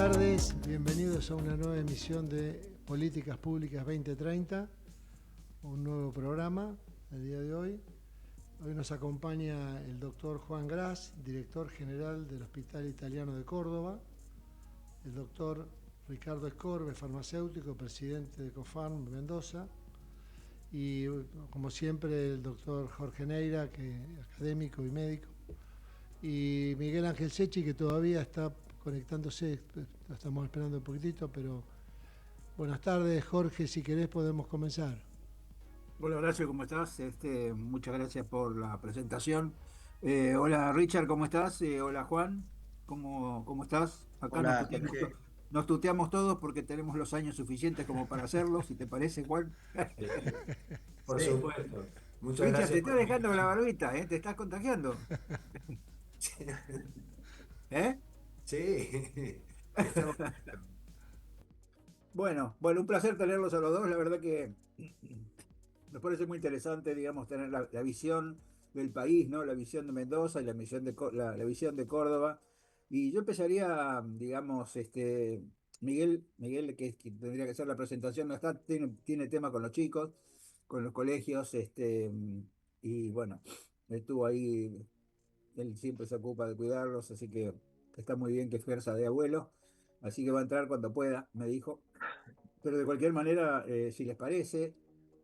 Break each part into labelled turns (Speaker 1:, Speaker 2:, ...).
Speaker 1: tardes, bienvenidos a una nueva emisión de Políticas Públicas 2030, un nuevo programa el día de hoy. Hoy nos acompaña el doctor Juan Gras, director general del Hospital Italiano de Córdoba, el doctor Ricardo Escorbe, farmacéutico, presidente de COFARM Mendoza, y como siempre el doctor Jorge Neira, que es académico y médico, y Miguel Ángel Secchi, que todavía está conectándose, lo estamos esperando un poquitito, pero buenas tardes, Jorge, si querés podemos comenzar.
Speaker 2: Hola Horacio, ¿cómo estás? Muchas gracias por la presentación. Hola Richard, ¿cómo estás? Hola Juan, ¿cómo estás? Acá
Speaker 3: Hola, Jorge.
Speaker 2: nos tuteamos todos porque tenemos los años suficientes como para hacerlo, si te parece, Juan.
Speaker 3: Por
Speaker 1: Sí.
Speaker 3: supuesto. Muchas
Speaker 2: Richard, te
Speaker 3: gracias por
Speaker 2: estás
Speaker 3: la
Speaker 2: dejando con la
Speaker 3: invitación.
Speaker 2: barbita, ¿eh? Te estás contagiando. ¿Eh?
Speaker 3: Sí, estamos.
Speaker 2: Bueno, un placer tenerlos a los dos. La verdad que me parece muy interesante, digamos, tener la visión del país, ¿no? La visión de Mendoza y la visión la visión de Córdoba. Y yo empezaría, digamos, Miguel, que es quien tendría que hacer la presentación, no está, tiene tema con los chicos, con los colegios, y bueno, estuvo ahí, él siempre se ocupa de cuidarlos, así que está muy bien que ejerza de abuelo, así que va a entrar cuando pueda, me dijo. Pero de cualquier manera, si les parece,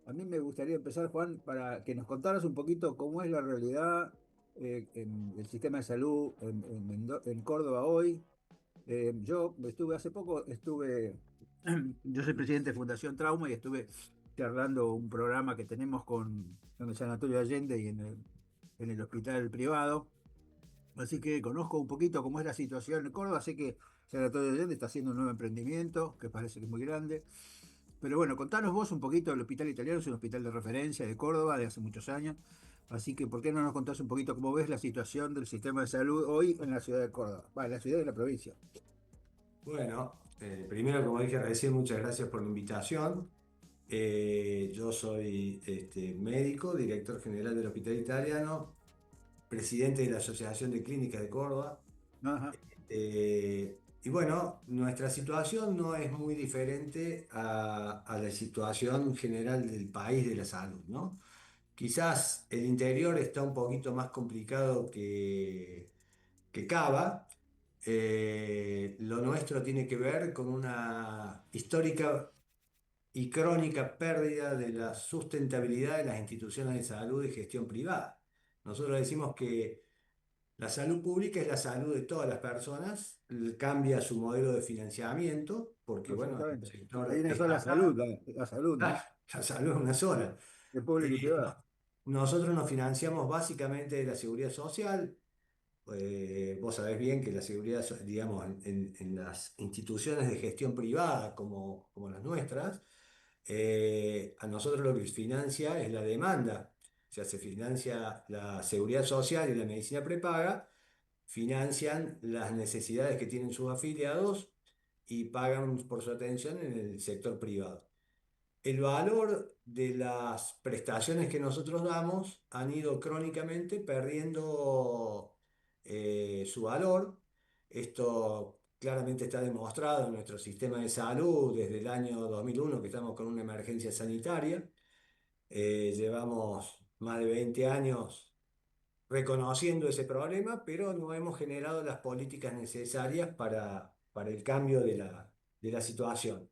Speaker 2: a mí me gustaría empezar, Juan, para que nos contaras un poquito cómo es la realidad en el sistema de salud en Córdoba hoy. Yo estuve hace poco, yo soy presidente de Fundación Trauma y estuve charlando un programa que tenemos con el Sanatorio Allende y en el hospital privado. Así que conozco un poquito cómo es la situación en Córdoba. Sé que Sanatorio Allende está haciendo un nuevo emprendimiento, que parece que es muy grande. Pero bueno, contanos vos un poquito del Hospital Italiano, es un hospital de referencia de Córdoba de hace muchos años. Así que, ¿por qué no nos contás un poquito cómo ves la situación del sistema de salud hoy en la ciudad de Córdoba? Va, en la ciudad y la provincia.
Speaker 3: Bueno, primero, como dije recién, muchas gracias por la invitación. Yo soy médico, director general del Hospital Italiano, presidente de la Asociación de Clínicas de Córdoba.
Speaker 2: Ajá,
Speaker 3: Y bueno, nuestra situación no es muy diferente a la situación general del país de la salud, ¿no? Quizás el interior está un poquito más complicado que Cava. Lo nuestro tiene que ver con una histórica y crónica pérdida de la sustentabilidad de las instituciones de salud y gestión privada. Nosotros decimos que la salud pública es la salud de todas las personas, cambia su modelo de financiamiento, porque bueno, el
Speaker 2: absolutamente. Hay
Speaker 3: sector
Speaker 2: una sola salud,
Speaker 3: estatal,
Speaker 2: la salud, ¿no?
Speaker 3: la salud es una sola.
Speaker 2: De público y privado.
Speaker 3: Nosotros nos financiamos básicamente de la seguridad social. Vos sabés bien que la seguridad, digamos, en las instituciones de gestión privada como las nuestras, a nosotros lo que se financia es la demanda. O sea, se financia la seguridad social y la medicina prepaga, financian las necesidades que tienen sus afiliados y pagan por su atención en el sector privado. El valor de las prestaciones que nosotros damos han ido crónicamente perdiendo su valor. Esto claramente está demostrado en nuestro sistema de salud desde el año 2001 que estamos con una emergencia sanitaria. Llevamos más de 20 años reconociendo ese problema, pero no hemos generado las políticas necesarias para el cambio de la situación.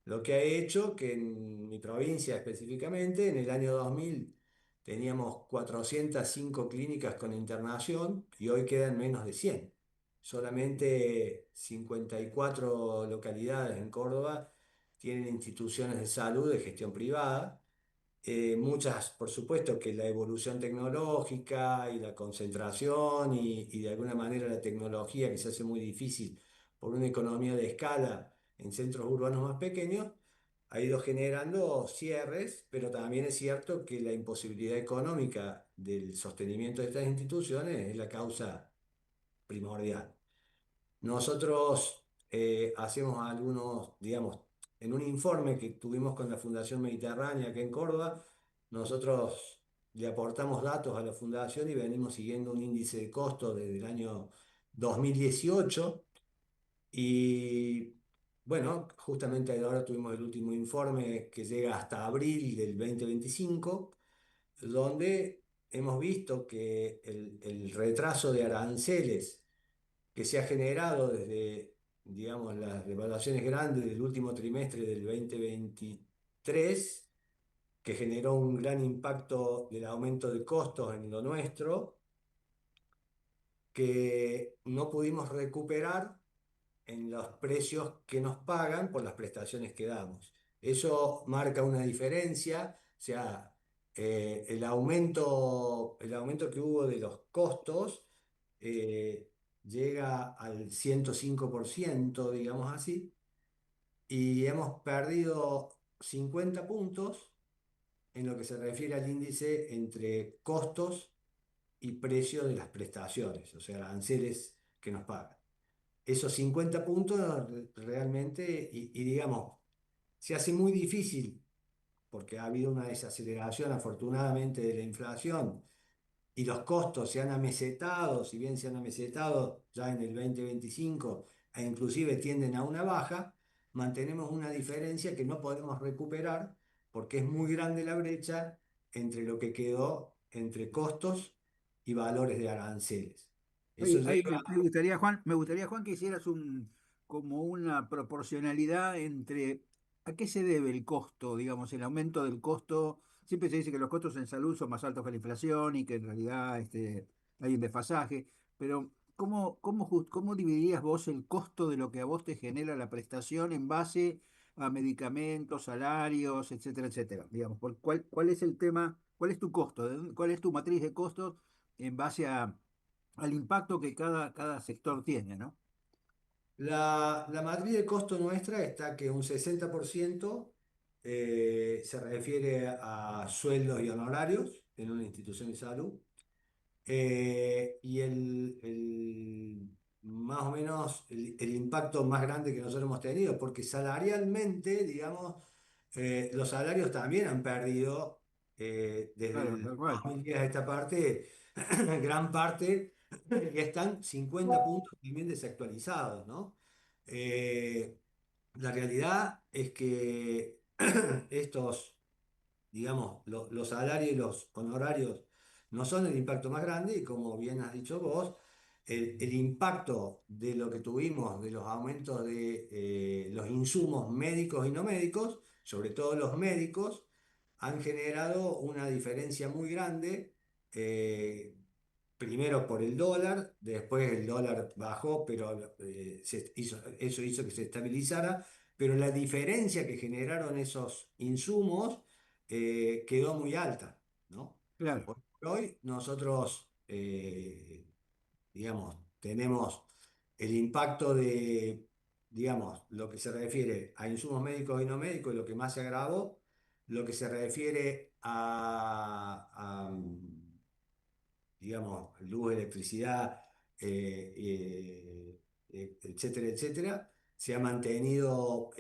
Speaker 3: Lo que ha hecho que en mi provincia específicamente, en el año 2000 teníamos 405 clínicas con internación y hoy quedan menos de 100. Solamente 54 localidades en Córdoba tienen instituciones de salud de gestión privada. Muchas, por supuesto, que la evolución tecnológica y la concentración y de alguna manera la tecnología que se hace muy difícil por una economía de escala en centros urbanos más pequeños, ha ido generando cierres, pero también es cierto que la imposibilidad económica del sostenimiento de estas instituciones es la causa primordial. Nosotros hacemos algunos, digamos, en un informe que tuvimos con la Fundación Mediterránea aquí en Córdoba, nosotros le aportamos datos a la fundación y venimos siguiendo un índice de costo desde el año 2018 Y bueno, justamente ahora tuvimos el último informe que llega hasta abril del 2025, donde hemos visto que el retraso de aranceles que se ha generado desde, digamos, las devaluaciones grandes del último trimestre del 2023, que generó un gran impacto del aumento de costos en lo nuestro, que no pudimos recuperar en los precios que nos pagan por las prestaciones que damos. Eso marca una diferencia, o sea, el aumento que hubo de los costos llega al 105%, digamos así, y hemos perdido 50 puntos en lo que se refiere al índice entre costos y precio de las prestaciones, o sea, aranceles que nos pagan. Esos 50 puntos realmente, y digamos, se hace muy difícil porque ha habido una desaceleración afortunadamente de la inflación y los costos se han amesetado, si bien se han amesetado ya en el 2025 e inclusive tienden a una baja, mantenemos una diferencia que no podemos recuperar porque es muy grande la brecha entre lo que quedó entre costos y valores de aranceles. Eso
Speaker 4: Oye, ahí
Speaker 3: lleva.
Speaker 4: me gustaría, Juan, que hicieras como una proporcionalidad entre a qué se debe el costo, digamos, el aumento del costo. Siempre se dice que los costos en salud son más altos que la inflación y que en realidad hay un desfasaje, pero ¿cómo dividirías vos el costo de lo que a vos te genera la prestación en base a medicamentos, salarios, etcétera, etcétera? Digamos, ¿cuál es el tema, cuál es tu costo, cuál es tu matriz de costos en base al impacto que cada sector tiene, ¿no?
Speaker 3: La matriz de costo nuestra está que un 60% se refiere a sueldos y honorarios en una institución de salud. Y más o menos el impacto más grande que nosotros hemos tenido, porque salarialmente, digamos, los salarios también han perdido desde
Speaker 4: Claro,
Speaker 3: el
Speaker 4: tal cual.
Speaker 3: 2010 a esta parte, gran parte, y están 50 puntos también desactualizados, ¿no? Eh, la realidad es que estos, digamos, los salarios y los honorarios no son el impacto más grande y como bien has dicho vos, el impacto de lo que tuvimos, de los aumentos de los insumos médicos y no médicos, sobre todo los médicos, han generado una diferencia muy grande. Primero por el dólar, después el dólar bajó, pero eso hizo que se estabilizara, pero la diferencia que generaron esos insumos quedó muy alta, ¿no?
Speaker 4: Claro,
Speaker 3: Hoy por hoy nosotros, digamos, tenemos el impacto de, digamos, lo que se refiere a insumos médicos y no médicos, lo que más se agravó, lo que se refiere a digamos, luz, electricidad, etcétera, etcétera, se ha mantenido,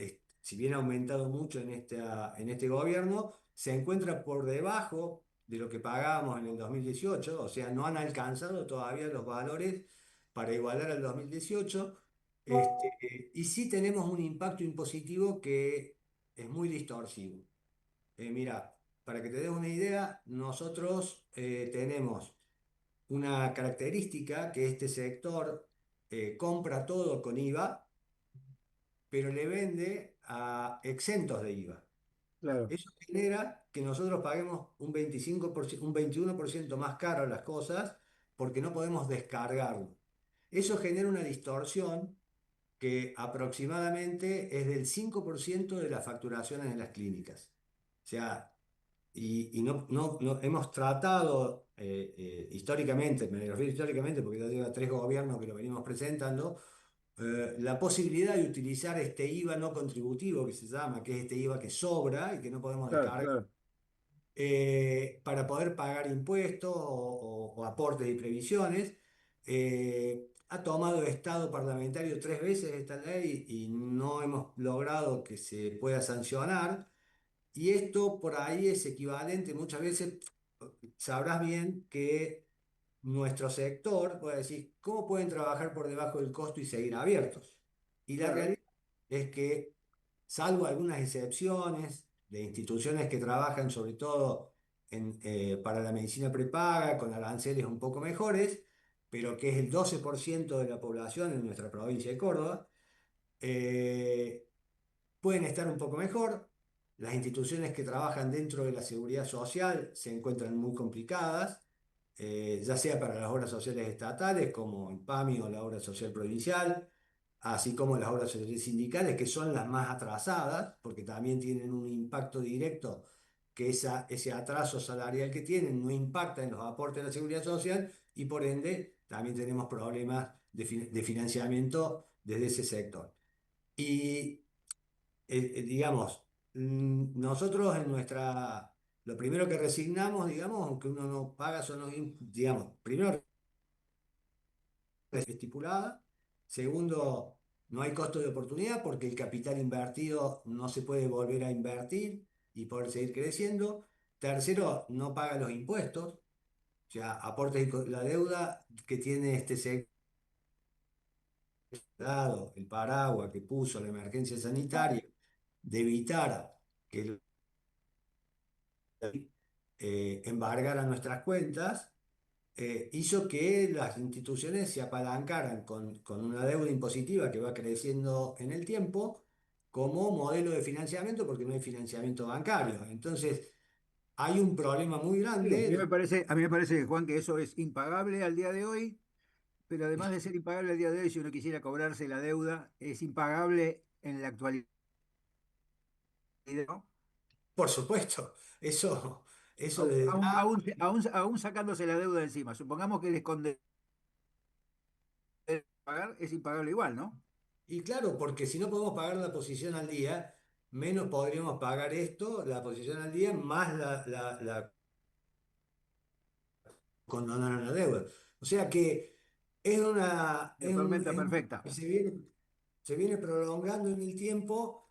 Speaker 3: si bien ha aumentado mucho en este gobierno, se encuentra por debajo de lo que pagábamos en el 2018, o sea, no han alcanzado todavía los valores para igualar al 2018. Y sí tenemos un impacto impositivo que es muy distorsivo. Mira, para que te des una idea, nosotros tenemos una característica que este sector compra todo con IVA, pero le vende a exentos de IVA.
Speaker 4: claro,
Speaker 3: Eso genera que nosotros paguemos un 25%, un 21% más caro las cosas porque no podemos descargarlo. Eso genera una distorsión que aproximadamente es del 5% de las facturaciones en las clínicas. O sea, y no hemos tratado históricamente, me refiero históricamente porque ya lleva 3 gobiernos que lo venimos presentando, la posibilidad de utilizar este IVA no contributivo que se llama, que es este IVA que sobra y que no podemos
Speaker 4: claro,
Speaker 3: descargar,
Speaker 4: claro.
Speaker 3: para poder pagar impuestos o aportes y previsiones. Ha tomado estado parlamentario 3 veces esta ley y no hemos logrado que se pueda sancionar. Y esto por ahí es equivalente, muchas veces sabrás bien que nuestro sector, voy a decir, ¿cómo pueden trabajar por debajo del costo y seguir abiertos? Y la
Speaker 2: Claro.
Speaker 3: realidad es que, salvo algunas excepciones de instituciones que trabajan sobre todo para la medicina prepaga, con aranceles un poco mejores, pero que es el 12% de la población en nuestra provincia de Córdoba, eh, pueden estar un poco mejor. Las instituciones que trabajan dentro de la seguridad social se encuentran muy complicadas, ya sea para las obras sociales estatales, como el PAMI o la obra social provincial, así como las obras sociales sindicales, que son las más atrasadas, porque también tienen un impacto directo, que ese atraso salarial que tienen no impacta en los aportes de la seguridad social y por ende también tenemos problemas de financiamiento desde ese sector. Y digamos, nosotros lo primero que resignamos, digamos, aunque uno no paga, son digamos, primero es estipulada, segundo, no hay costo de oportunidad porque el capital invertido no se puede volver a invertir y poder seguir creciendo, tercero, no paga los impuestos, o sea, aportes y la deuda que tiene este sector, el paraguas que puso la emergencia sanitaria, de evitar que embargaran nuestras cuentas, hizo que las instituciones se apalancaran con una deuda impositiva que va creciendo en el tiempo como modelo de financiamiento porque no hay financiamiento bancario. Entonces, hay un problema muy
Speaker 4: Sí,
Speaker 3: grande.
Speaker 4: a mí me parece, Juan, que eso es impagable al día de hoy, pero además de ser impagable al día de hoy, si uno quisiera cobrarse la deuda, es impagable en la actualidad, ¿no?
Speaker 3: Por supuesto, eso
Speaker 4: Aún,
Speaker 3: desde
Speaker 4: aún,
Speaker 3: ya.
Speaker 4: aún, aún sacándose la deuda de encima. Supongamos que les condena pagar, es impagable igual, ¿no?
Speaker 3: Y claro, porque si no podemos pagar la posición al día, menos podríamos pagar esto, la posición al día, más la condonar la deuda. O sea que
Speaker 4: La tormenta
Speaker 3: es
Speaker 4: perfecta.
Speaker 3: que se viene prolongando en el tiempo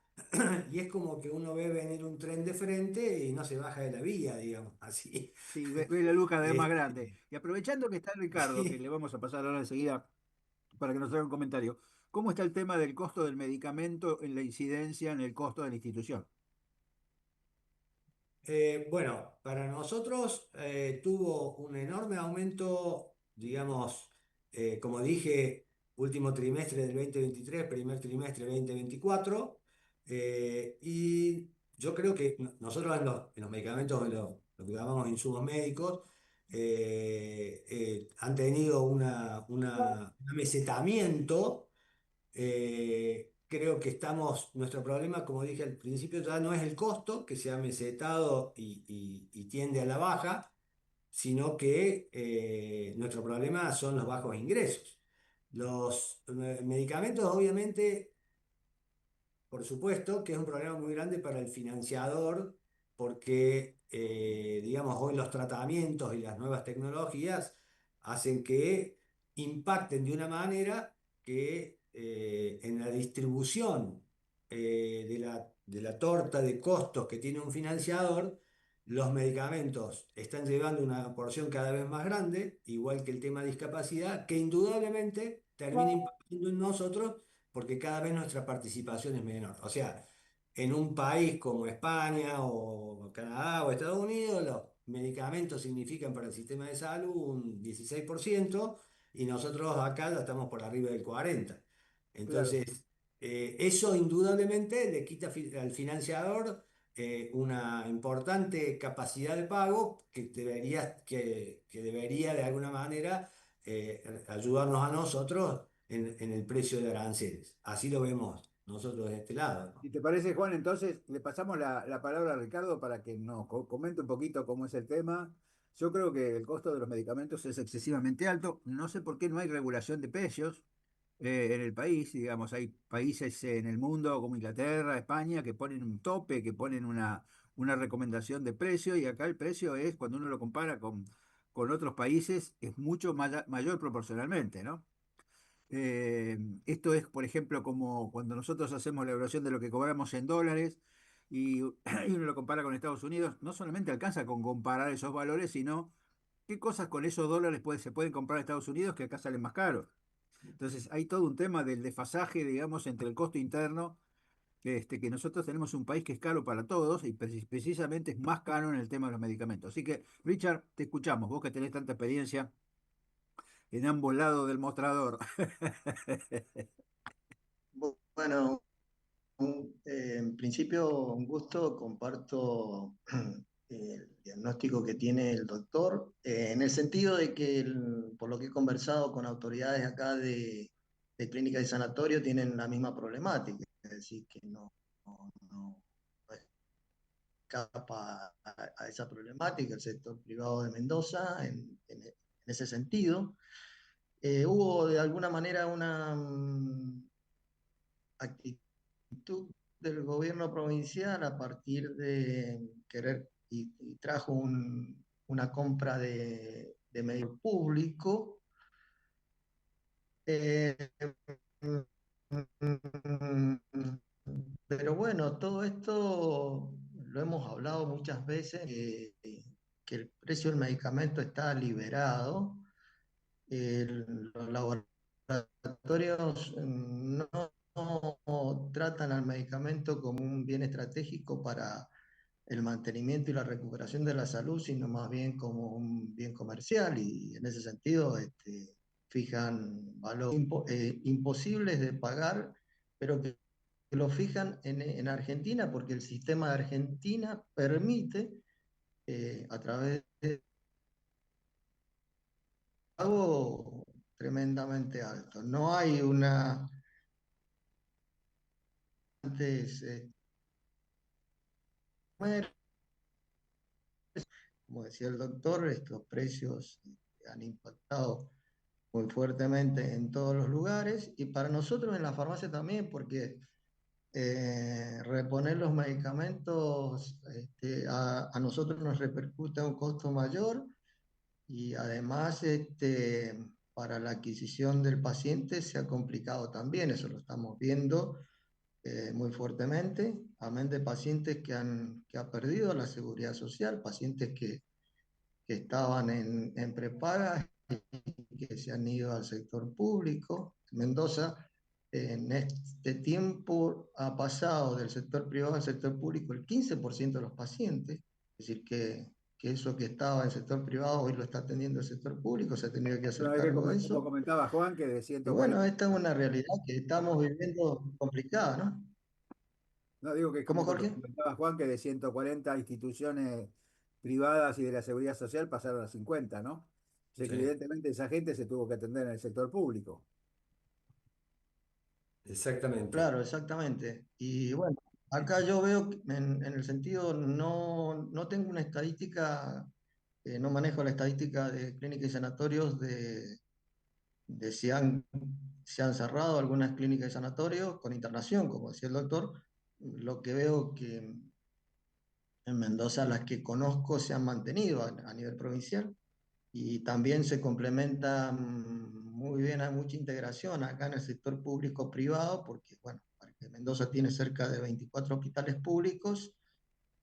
Speaker 3: y es como que uno ve venir un tren de frente y no se baja de la vía, digamos, así.
Speaker 4: Sí, ve la luz cada vez más grande.
Speaker 3: Este,
Speaker 4: Y aprovechando que está Ricardo, que le
Speaker 3: sí.
Speaker 4: vamos a pasar ahora enseguida para que nos haga un comentario, ¿cómo está el tema del costo del medicamento en la incidencia en el costo de la institución?
Speaker 3: Bueno, para nosotros tuvo un enorme aumento, digamos, como dije, último trimestre del 2023, primer trimestre 2024, y yo creo que nosotros en los medicamentos, lo que llamamos insumos médicos, han tenido un amesetamiento. Creo que nuestro problema, como dije al principio, ya no es el costo, que se ha mesetado y tiende a la baja, sino que nuestro problema son los bajos ingresos. Los medicamentos, obviamente, por supuesto que es un problema muy grande para el financiador porque, digamos, hoy los tratamientos y las nuevas tecnologías hacen que impacten de una manera que en la distribución de la torta de costos que tiene un financiador, los medicamentos están llevando una porción cada vez más grande, igual que el tema de discapacidad, que indudablemente termina impactando en nosotros porque cada vez nuestra participación es menor. O sea, en un país como España o Canadá o Estados Unidos, los medicamentos significan para el sistema de salud un 16% y nosotros acá ya estamos por arriba del 40%.
Speaker 4: Claro.
Speaker 3: Entonces, eso indudablemente le quita al financiador una importante capacidad de pago que debería de alguna manera ayudarnos a nosotros en el precio de aranceles. Así lo vemos nosotros de este lado,
Speaker 4: Si
Speaker 3: ¿no?
Speaker 4: te parece, Juan, entonces le pasamos la palabra a Ricardo para que nos comente un poquito cómo es el tema. Yo creo que el costo de los medicamentos es excesivamente alto. No sé por qué no hay regulación de precios en el país. Digamos, hay países en el mundo como Inglaterra, España, que ponen un tope, que ponen una recomendación de precio y acá el precio es, cuando uno lo compara con otros países, es mucho mayor proporcionalmente, ¿no? Esto es, por ejemplo, como cuando nosotros hacemos la evaluación de lo que cobramos en dólares y, y uno lo compara con Estados Unidos, no solamente alcanza con comparar esos valores, sino qué cosas con esos dólares se pueden comprar en Estados Unidos que acá salen más caros. Entonces hay todo un tema del desfasaje, digamos, entre el costo interno, que nosotros tenemos un país que es caro para todos y precisamente es más caro en el tema de los medicamentos. Así que, Richard, te escuchamos, vos que tenés tanta experiencia en ambos lados del mostrador.
Speaker 5: Bueno, en principio, un gusto, comparto el diagnóstico que tiene el doctor, en el sentido de que, por lo que he conversado con autoridades acá de clínica y sanatorio, tienen la misma problemática, es decir, que no escapa a esa problemática el sector privado de Mendoza en ese sentido. Hubo de alguna manera una actitud del gobierno provincial a partir de querer y trajo una compra de medio público. Eh, pero bueno, todo esto lo hemos hablado muchas veces, que el precio del medicamento está liberado. Los laboratorios no tratan al medicamento como un bien estratégico para el mantenimiento y la recuperación de la salud, sino más bien como un bien comercial, y en ese sentido fijan valores imposibles de pagar, pero que lo fijan en Argentina porque el sistema de Argentina permite, a través de algo tremendamente alto. No hay una antes, como decía el doctor, estos precios han impactado muy fuertemente en todos los lugares, y para nosotros en la farmacia también, porque reponer los medicamentos a nosotros nos repercute a un costo mayor, y además para la adquisición del paciente se ha complicado también, eso lo estamos viendo muy fuertemente, amén de pacientes que han perdido la seguridad social, pacientes que estaban en prepaga y que se han ido al sector público. Mendoza, en este tiempo, ha pasado del sector privado al sector público el 15% de los pacientes, es decir, que eso que estaba en el sector privado hoy lo está atendiendo el sector público, se ha tenido que hacer
Speaker 4: No, es que
Speaker 5: cargo de
Speaker 4: como
Speaker 5: eso.
Speaker 4: comentaba Juan, que de
Speaker 5: Y bueno,
Speaker 4: 140,
Speaker 5: esta es una realidad que estamos viviendo complicada, ¿no?
Speaker 4: no digo que es
Speaker 5: ¿Cómo,
Speaker 4: como
Speaker 5: Jorge?
Speaker 4: comentaba Juan, que de 140 instituciones privadas y de la seguridad social pasaron a 50, ¿no? O sea que
Speaker 3: Sí,
Speaker 4: evidentemente esa gente se tuvo que atender en el sector público.
Speaker 3: exactamente.
Speaker 5: Claro, exactamente. Y bueno, acá yo veo que en el sentido, no tengo una estadística, no manejo la estadística de clínicas y sanatorios de si se han cerrado algunas clínicas y sanatorios con internación, como decía el doctor. Lo que veo que en Mendoza las que conozco se han mantenido a nivel provincial, y también se complementa muy bien, hay mucha integración acá en el sector público-privado, porque bueno, porque Mendoza tiene cerca de 24 hospitales públicos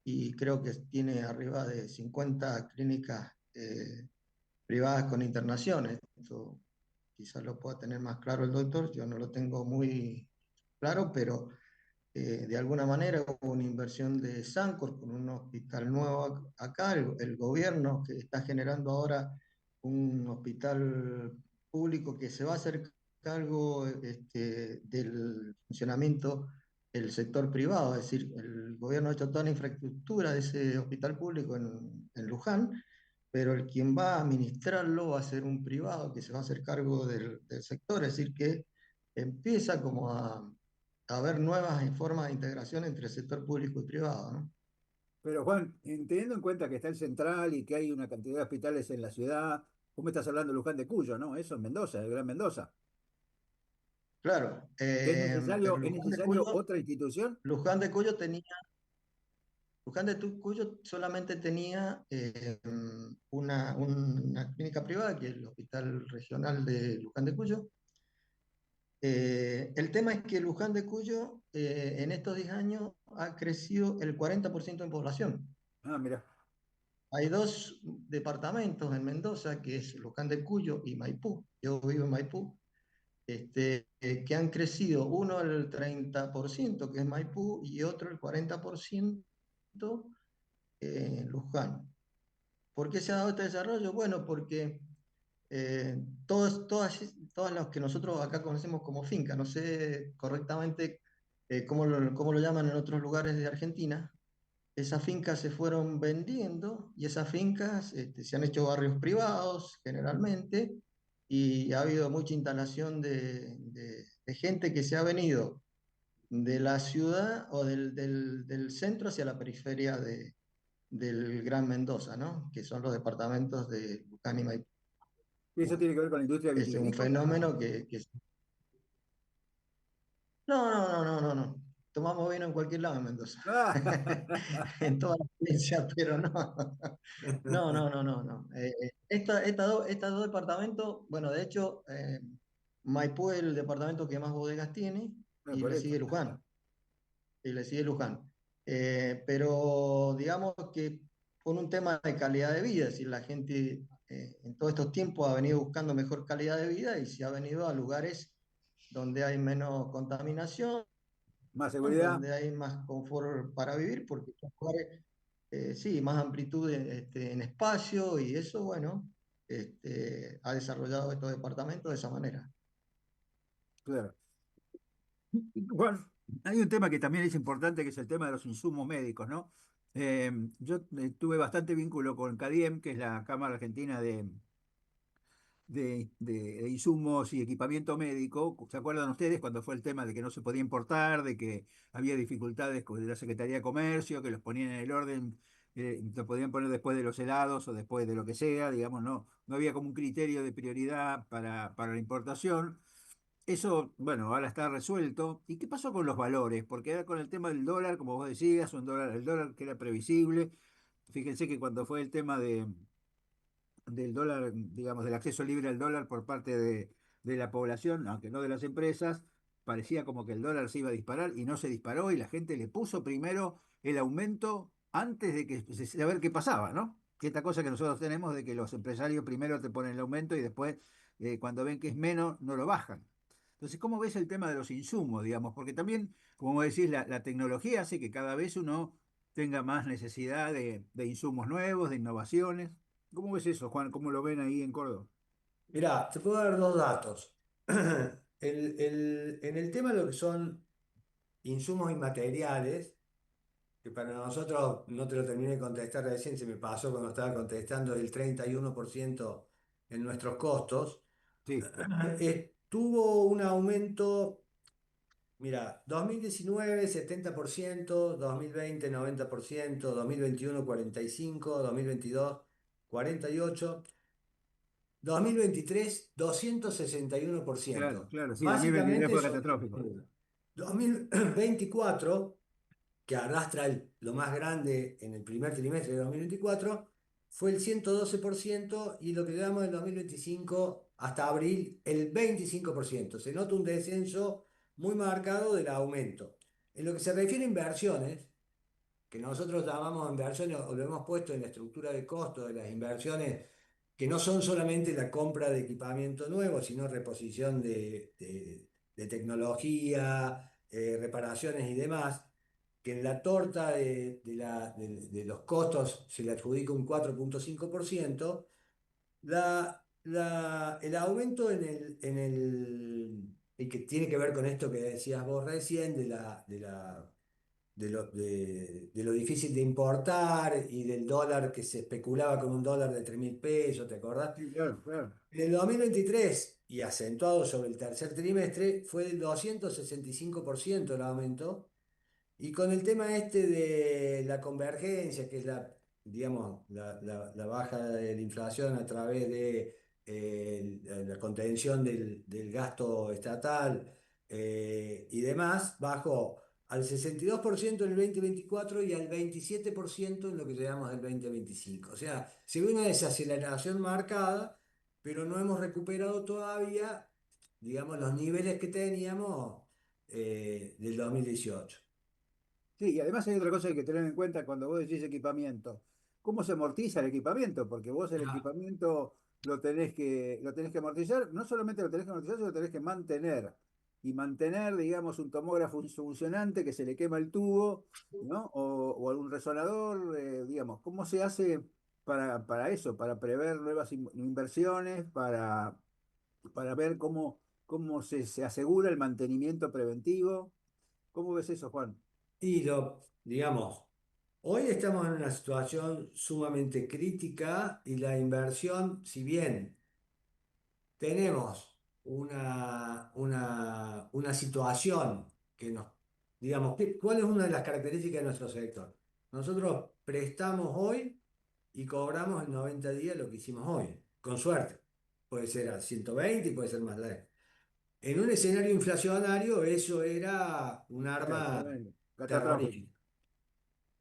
Speaker 5: y creo que tiene arriba de 50 clínicas privadas con internaciones. Esto quizás lo pueda tener más claro el doctor, yo no lo tengo muy claro, pero de alguna manera hubo una inversión de Sancor con un hospital nuevo acá, el gobierno que está generando ahora un hospital público que se va a hacer cargo del funcionamiento del sector privado, es decir, el gobierno ha hecho toda la infraestructura de ese hospital público en Luján, pero el quien va a administrarlo va a ser un privado que se va a hacer cargo del sector, es decir, que empieza como a haber nuevas formas de integración entre el sector público y privado, ¿no?
Speaker 4: Pero Juan, teniendo en cuenta que está el central y que hay una cantidad de hospitales en la ciudad, vos me estás hablando de Luján de Cuyo, ¿no? Eso en Mendoza, el Gran Mendoza.
Speaker 5: Claro, pero
Speaker 4: Es necesario otra institución?
Speaker 5: Luján de Cuyo tenía, Luján de Cuyo solamente tenía una clínica privada, que es el Hospital Regional de Luján de Cuyo. El tema es que Luján de Cuyo en estos 10 años ha crecido el 40% en población.
Speaker 4: Ah, mira.
Speaker 5: Hay dos departamentos en Mendoza, que es Luján de Cuyo y Maipú. Yo vivo en Maipú. que han crecido, uno el 30%, que es Maipú, y otro el 40%, Luján. ¿Por qué se ha dado este desarrollo? Bueno, porque todas las que nosotros acá conocemos como finca, no sé correctamente cómo lo llaman en otros lugares de Argentina, esas fincas se fueron vendiendo y esas fincas se han hecho barrios privados generalmente y ha habido mucha instalación de gente que se ha venido de la ciudad o del centro hacia la periferia del Gran Mendoza, ¿no? Que son los departamentos de Luján y Maipú.
Speaker 4: ¿Y eso tiene que ver con la industria
Speaker 5: Es un
Speaker 4: vitivinícola?
Speaker 5: fenómeno que... No, no, no, no, no, no. Tomamos vino en cualquier lado en Mendoza.
Speaker 4: Ah,
Speaker 5: En toda la provincia, pero no. No, no, no, no, no. Estas dos departamentos, bueno, de hecho, Maipú es el departamento que más bodegas tiene y
Speaker 4: por
Speaker 5: le
Speaker 4: eso.
Speaker 5: sigue Luján. Y le sigue Luján. Pero digamos que con un tema de calidad de vida, es decir, la gente en todos estos tiempos ha venido buscando mejor calidad de vida y se ha venido a lugares donde hay menos contaminación,
Speaker 4: Más seguridad.
Speaker 5: donde hay más confort para vivir, porque son lugares, sí, más amplitud en espacio y eso, bueno, ha desarrollado estos departamentos de esa manera.
Speaker 4: Claro. Juan, hay un tema que también es importante, que es el tema de los insumos médicos, ¿no? Yo tuve bastante vínculo con CADIEM, que es la Cámara Argentina de insumos y equipamiento médico. ¿Se acuerdan ustedes cuando fue el tema de que no se podía importar, de que había dificultades con la Secretaría de Comercio, que los ponían en el orden, lo podían poner después de los helados o después de lo que sea, digamos, no había como un criterio de prioridad para la importación? Eso, bueno, ahora está resuelto. ¿Y qué pasó con los valores? Porque era con el tema del dólar, como vos decías, el dólar que era previsible. Fíjense que cuando fue el tema del dólar, digamos, del acceso libre al dólar por parte de la población, aunque no de las empresas, parecía como que el dólar se iba a disparar y no se disparó y la gente le puso primero el aumento antes de saber qué pasaba, ¿no? Que esta cosa que nosotros tenemos de que los empresarios primero te ponen el aumento y después, cuando ven que es menos, no lo bajan. Entonces, ¿cómo ves el tema de los insumos, digamos? Porque también, como decís, la tecnología hace que cada vez uno tenga más necesidad de insumos nuevos, de innovaciones. ¿Cómo ves eso, Juan? ¿Cómo lo ven ahí en Córdoba?
Speaker 3: Mirá, te puedo dar dos datos. En el tema de lo que son insumos y materiales, que para nosotros, no te lo terminé de contestar recién, se me pasó cuando estaba contestando el 31% en nuestros costos,
Speaker 4: Sí,
Speaker 3: tuvo un aumento, mira, 2019 70%, 2020 90%, 2021 45%, 2022 48%, 2023
Speaker 4: claro,
Speaker 3: 261%.
Speaker 4: claro, sí, 2023
Speaker 3: Básicamente
Speaker 4: fue
Speaker 3: eso.
Speaker 4: catastrófico.
Speaker 3: 2024, que arrastra lo más grande en el primer trimestre de 2024, fue el 112% y lo que llevamos del 2025 hasta abril el 25%. Se nota un descenso muy marcado del aumento. En lo que se refiere a inversiones, que nosotros llamamos inversiones o lo hemos puesto en la estructura de costo de las inversiones, que no son solamente la compra de equipamiento nuevo, sino reposición de tecnología, reparaciones y demás, que en la torta de los costos se le adjudica un 4,5%. El aumento y que tiene que ver con esto que decías vos recién, de lo difícil de importar y del dólar que se especulaba con un dólar de 3.000 pesos, ¿te acordás?
Speaker 4: Sí, claro, claro.
Speaker 3: En el 2023, y acentuado sobre el tercer trimestre, fue del 265% el aumento. Y con el tema este de la convergencia, que es digamos, la baja de la inflación a través de la contención del gasto estatal y demás, bajó al 62% en el 2024 y al 27% en lo que llamamos el 2025. O sea, se ve una desaceleración marcada, pero no hemos recuperado todavía, digamos, los niveles que teníamos del 2018.
Speaker 4: Sí, y además hay otra cosa que hay que tener en cuenta cuando vos decís equipamiento. ¿Cómo se amortiza el equipamiento? Porque vos el
Speaker 3: Ah,
Speaker 4: equipamiento
Speaker 2: lo tenés que amortizar. No solamente lo tenés que amortizar, sino lo tenés que mantener. Y mantener, digamos, un tomógrafo funcionante que se le quema el tubo, ¿no? O algún resonador, digamos, ¿cómo se hace para eso? Para prever nuevas inversiones, para ver cómo se asegura el mantenimiento preventivo. ¿Cómo ves eso, Juan?
Speaker 3: Y digamos, hoy estamos en una situación sumamente crítica y la inversión, si bien tenemos una situación que nos, digamos, ¿cuál es una de las características de nuestro sector? Nosotros prestamos hoy y cobramos en 90 días lo que hicimos hoy, con suerte. Puede ser a 120 y puede ser más largo. En un escenario inflacionario eso era un arma
Speaker 2: Tremendo. Catastrófico.
Speaker 3: terrorífica.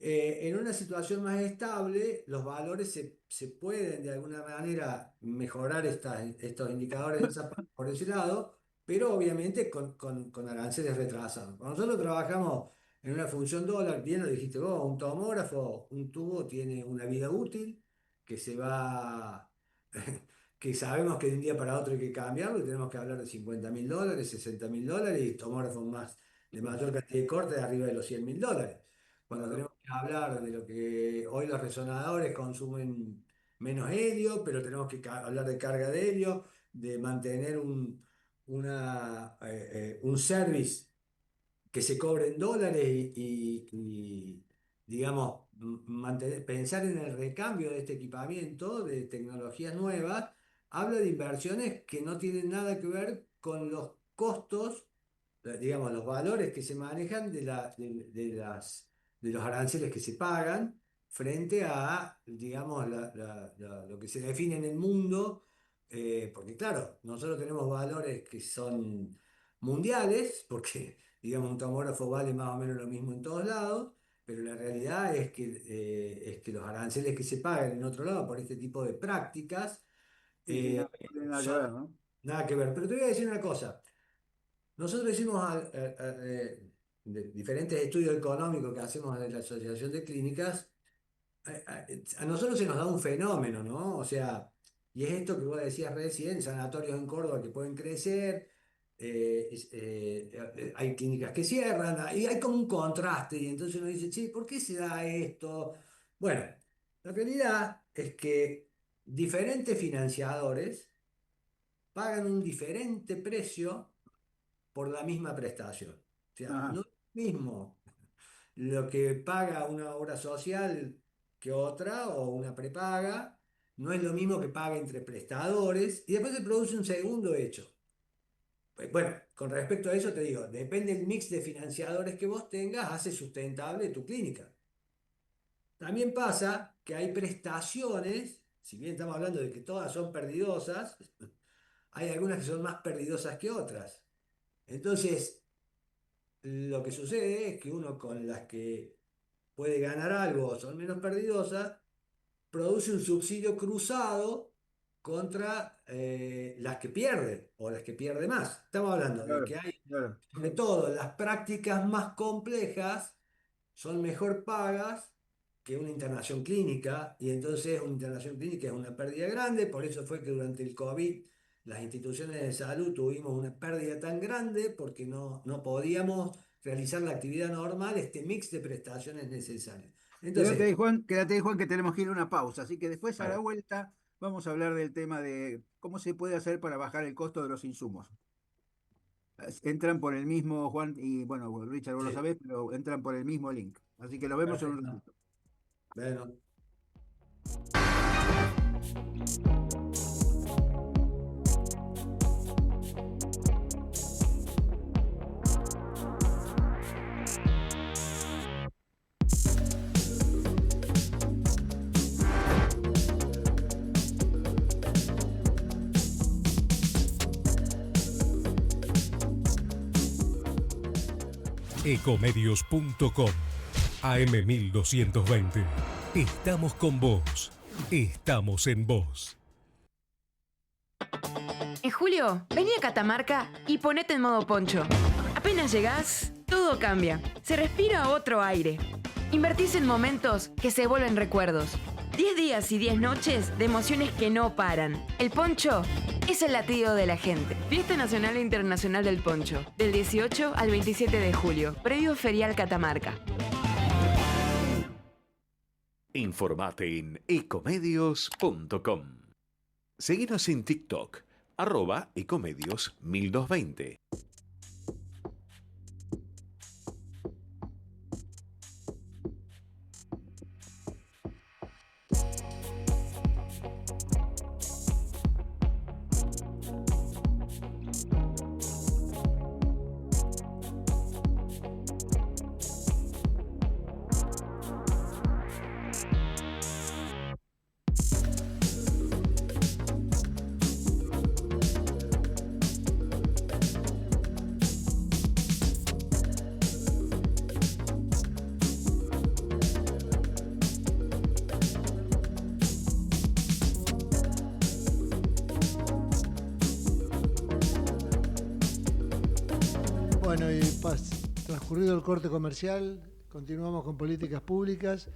Speaker 3: En una situación más estable, los valores se pueden de alguna manera mejorar estos indicadores por ese lado, pero obviamente con aranceles retrasados. Cuando nosotros trabajamos en una función dólar, bien lo dijiste vos, un tomógrafo, un tubo tiene una vida útil que se va, que sabemos que de un día para otro hay que cambiarlo y tenemos que hablar de $50.000, $60.000 y tomógrafos más de mayor cantidad de corte de arriba de los $100.000. Cuando
Speaker 2: Claro.
Speaker 3: tenemos que hablar de lo que hoy los resonadores consumen menos helio, pero tenemos que hablar de carga de helio, de mantener un service que se cobre en dólares digamos, pensar en el recambio de este equipamiento de tecnologías nuevas, habla de inversiones que no tienen nada que ver con los costos, digamos, los valores que se manejan de los aranceles que se pagan frente a, digamos, lo que se define en el mundo, porque claro, nosotros tenemos valores que son mundiales, porque, digamos, un tomógrafo vale más o menos lo mismo en todos lados, pero la realidad es que los aranceles que se pagan en otro lado por este tipo de prácticas
Speaker 2: Sí, sí,
Speaker 3: eh,
Speaker 2: no tiene nada que
Speaker 3: son
Speaker 2: ver, ¿no?
Speaker 3: nada que ver. Pero te voy a decir una cosa. Nosotros hicimos diferentes estudios económicos que hacemos en la Asociación de Clínicas. A nosotros se nos da un fenómeno, ¿no? O sea, y es esto que vos decías recién, sanatorios en Córdoba que pueden crecer, hay clínicas que cierran, y hay como un contraste, y entonces uno dice, sí, ¿por qué se da esto? Bueno, la realidad es que diferentes financiadores pagan un diferente precio por la misma prestación. O sea,
Speaker 2: Ajá.
Speaker 3: no es lo mismo lo que paga una obra social que otra o una prepaga, no es lo mismo que paga entre prestadores y después se produce un segundo hecho. Bueno, con respecto a eso te digo, depende del mix de financiadores que vos tengas, hace sustentable tu clínica. También pasa que hay prestaciones, si bien estamos hablando de que todas son perdidosas, hay algunas que son más perdidosas que otras. Entonces, lo que sucede es que uno con las que puede ganar algo o son menos perdidosas, produce un subsidio cruzado contra las que pierde o las que pierde más. Estamos hablando de
Speaker 2: Claro,
Speaker 3: que hay,
Speaker 2: claro.
Speaker 3: sobre todo, las prácticas más complejas son mejor pagas que una internación clínica y entonces una internación clínica es una pérdida grande, por eso fue que durante el COVID las instituciones de salud tuvimos una pérdida tan grande porque no podíamos realizar la actividad normal, este mix de prestaciones necesarias. Entonces,
Speaker 2: Quédate ahí, Juan, que tenemos que ir a una pausa. Así que después a la
Speaker 3: vale,
Speaker 2: vuelta vamos a hablar del tema de cómo se puede hacer para bajar el costo de los insumos. Entran por el mismo, Juan, y bueno, Richard, vos lo
Speaker 3: sí,
Speaker 2: sabés, pero entran por el mismo link. Así que lo vemos en un
Speaker 3: perfecto.
Speaker 2: ratito.
Speaker 3: Bueno.
Speaker 6: Ecomedios.com AM1220. Estamos con vos. Estamos en vos.
Speaker 7: En julio, vení a Catamarca y ponete en modo poncho. Apenas llegás, todo cambia. Se respira otro aire. Invertís en momentos que se vuelven recuerdos. 10 días y 10 noches de emociones que no paran. El poncho es el latido de la gente. Fiesta Nacional e Internacional del Poncho, del 18 al 27 de julio. Previo Ferial Catamarca.
Speaker 6: Informate en ecomedios.com. Seguinos en TikTok, @ecomedios1220.
Speaker 1: Bueno, y transcurrido el corte comercial, continuamos con políticas públicas.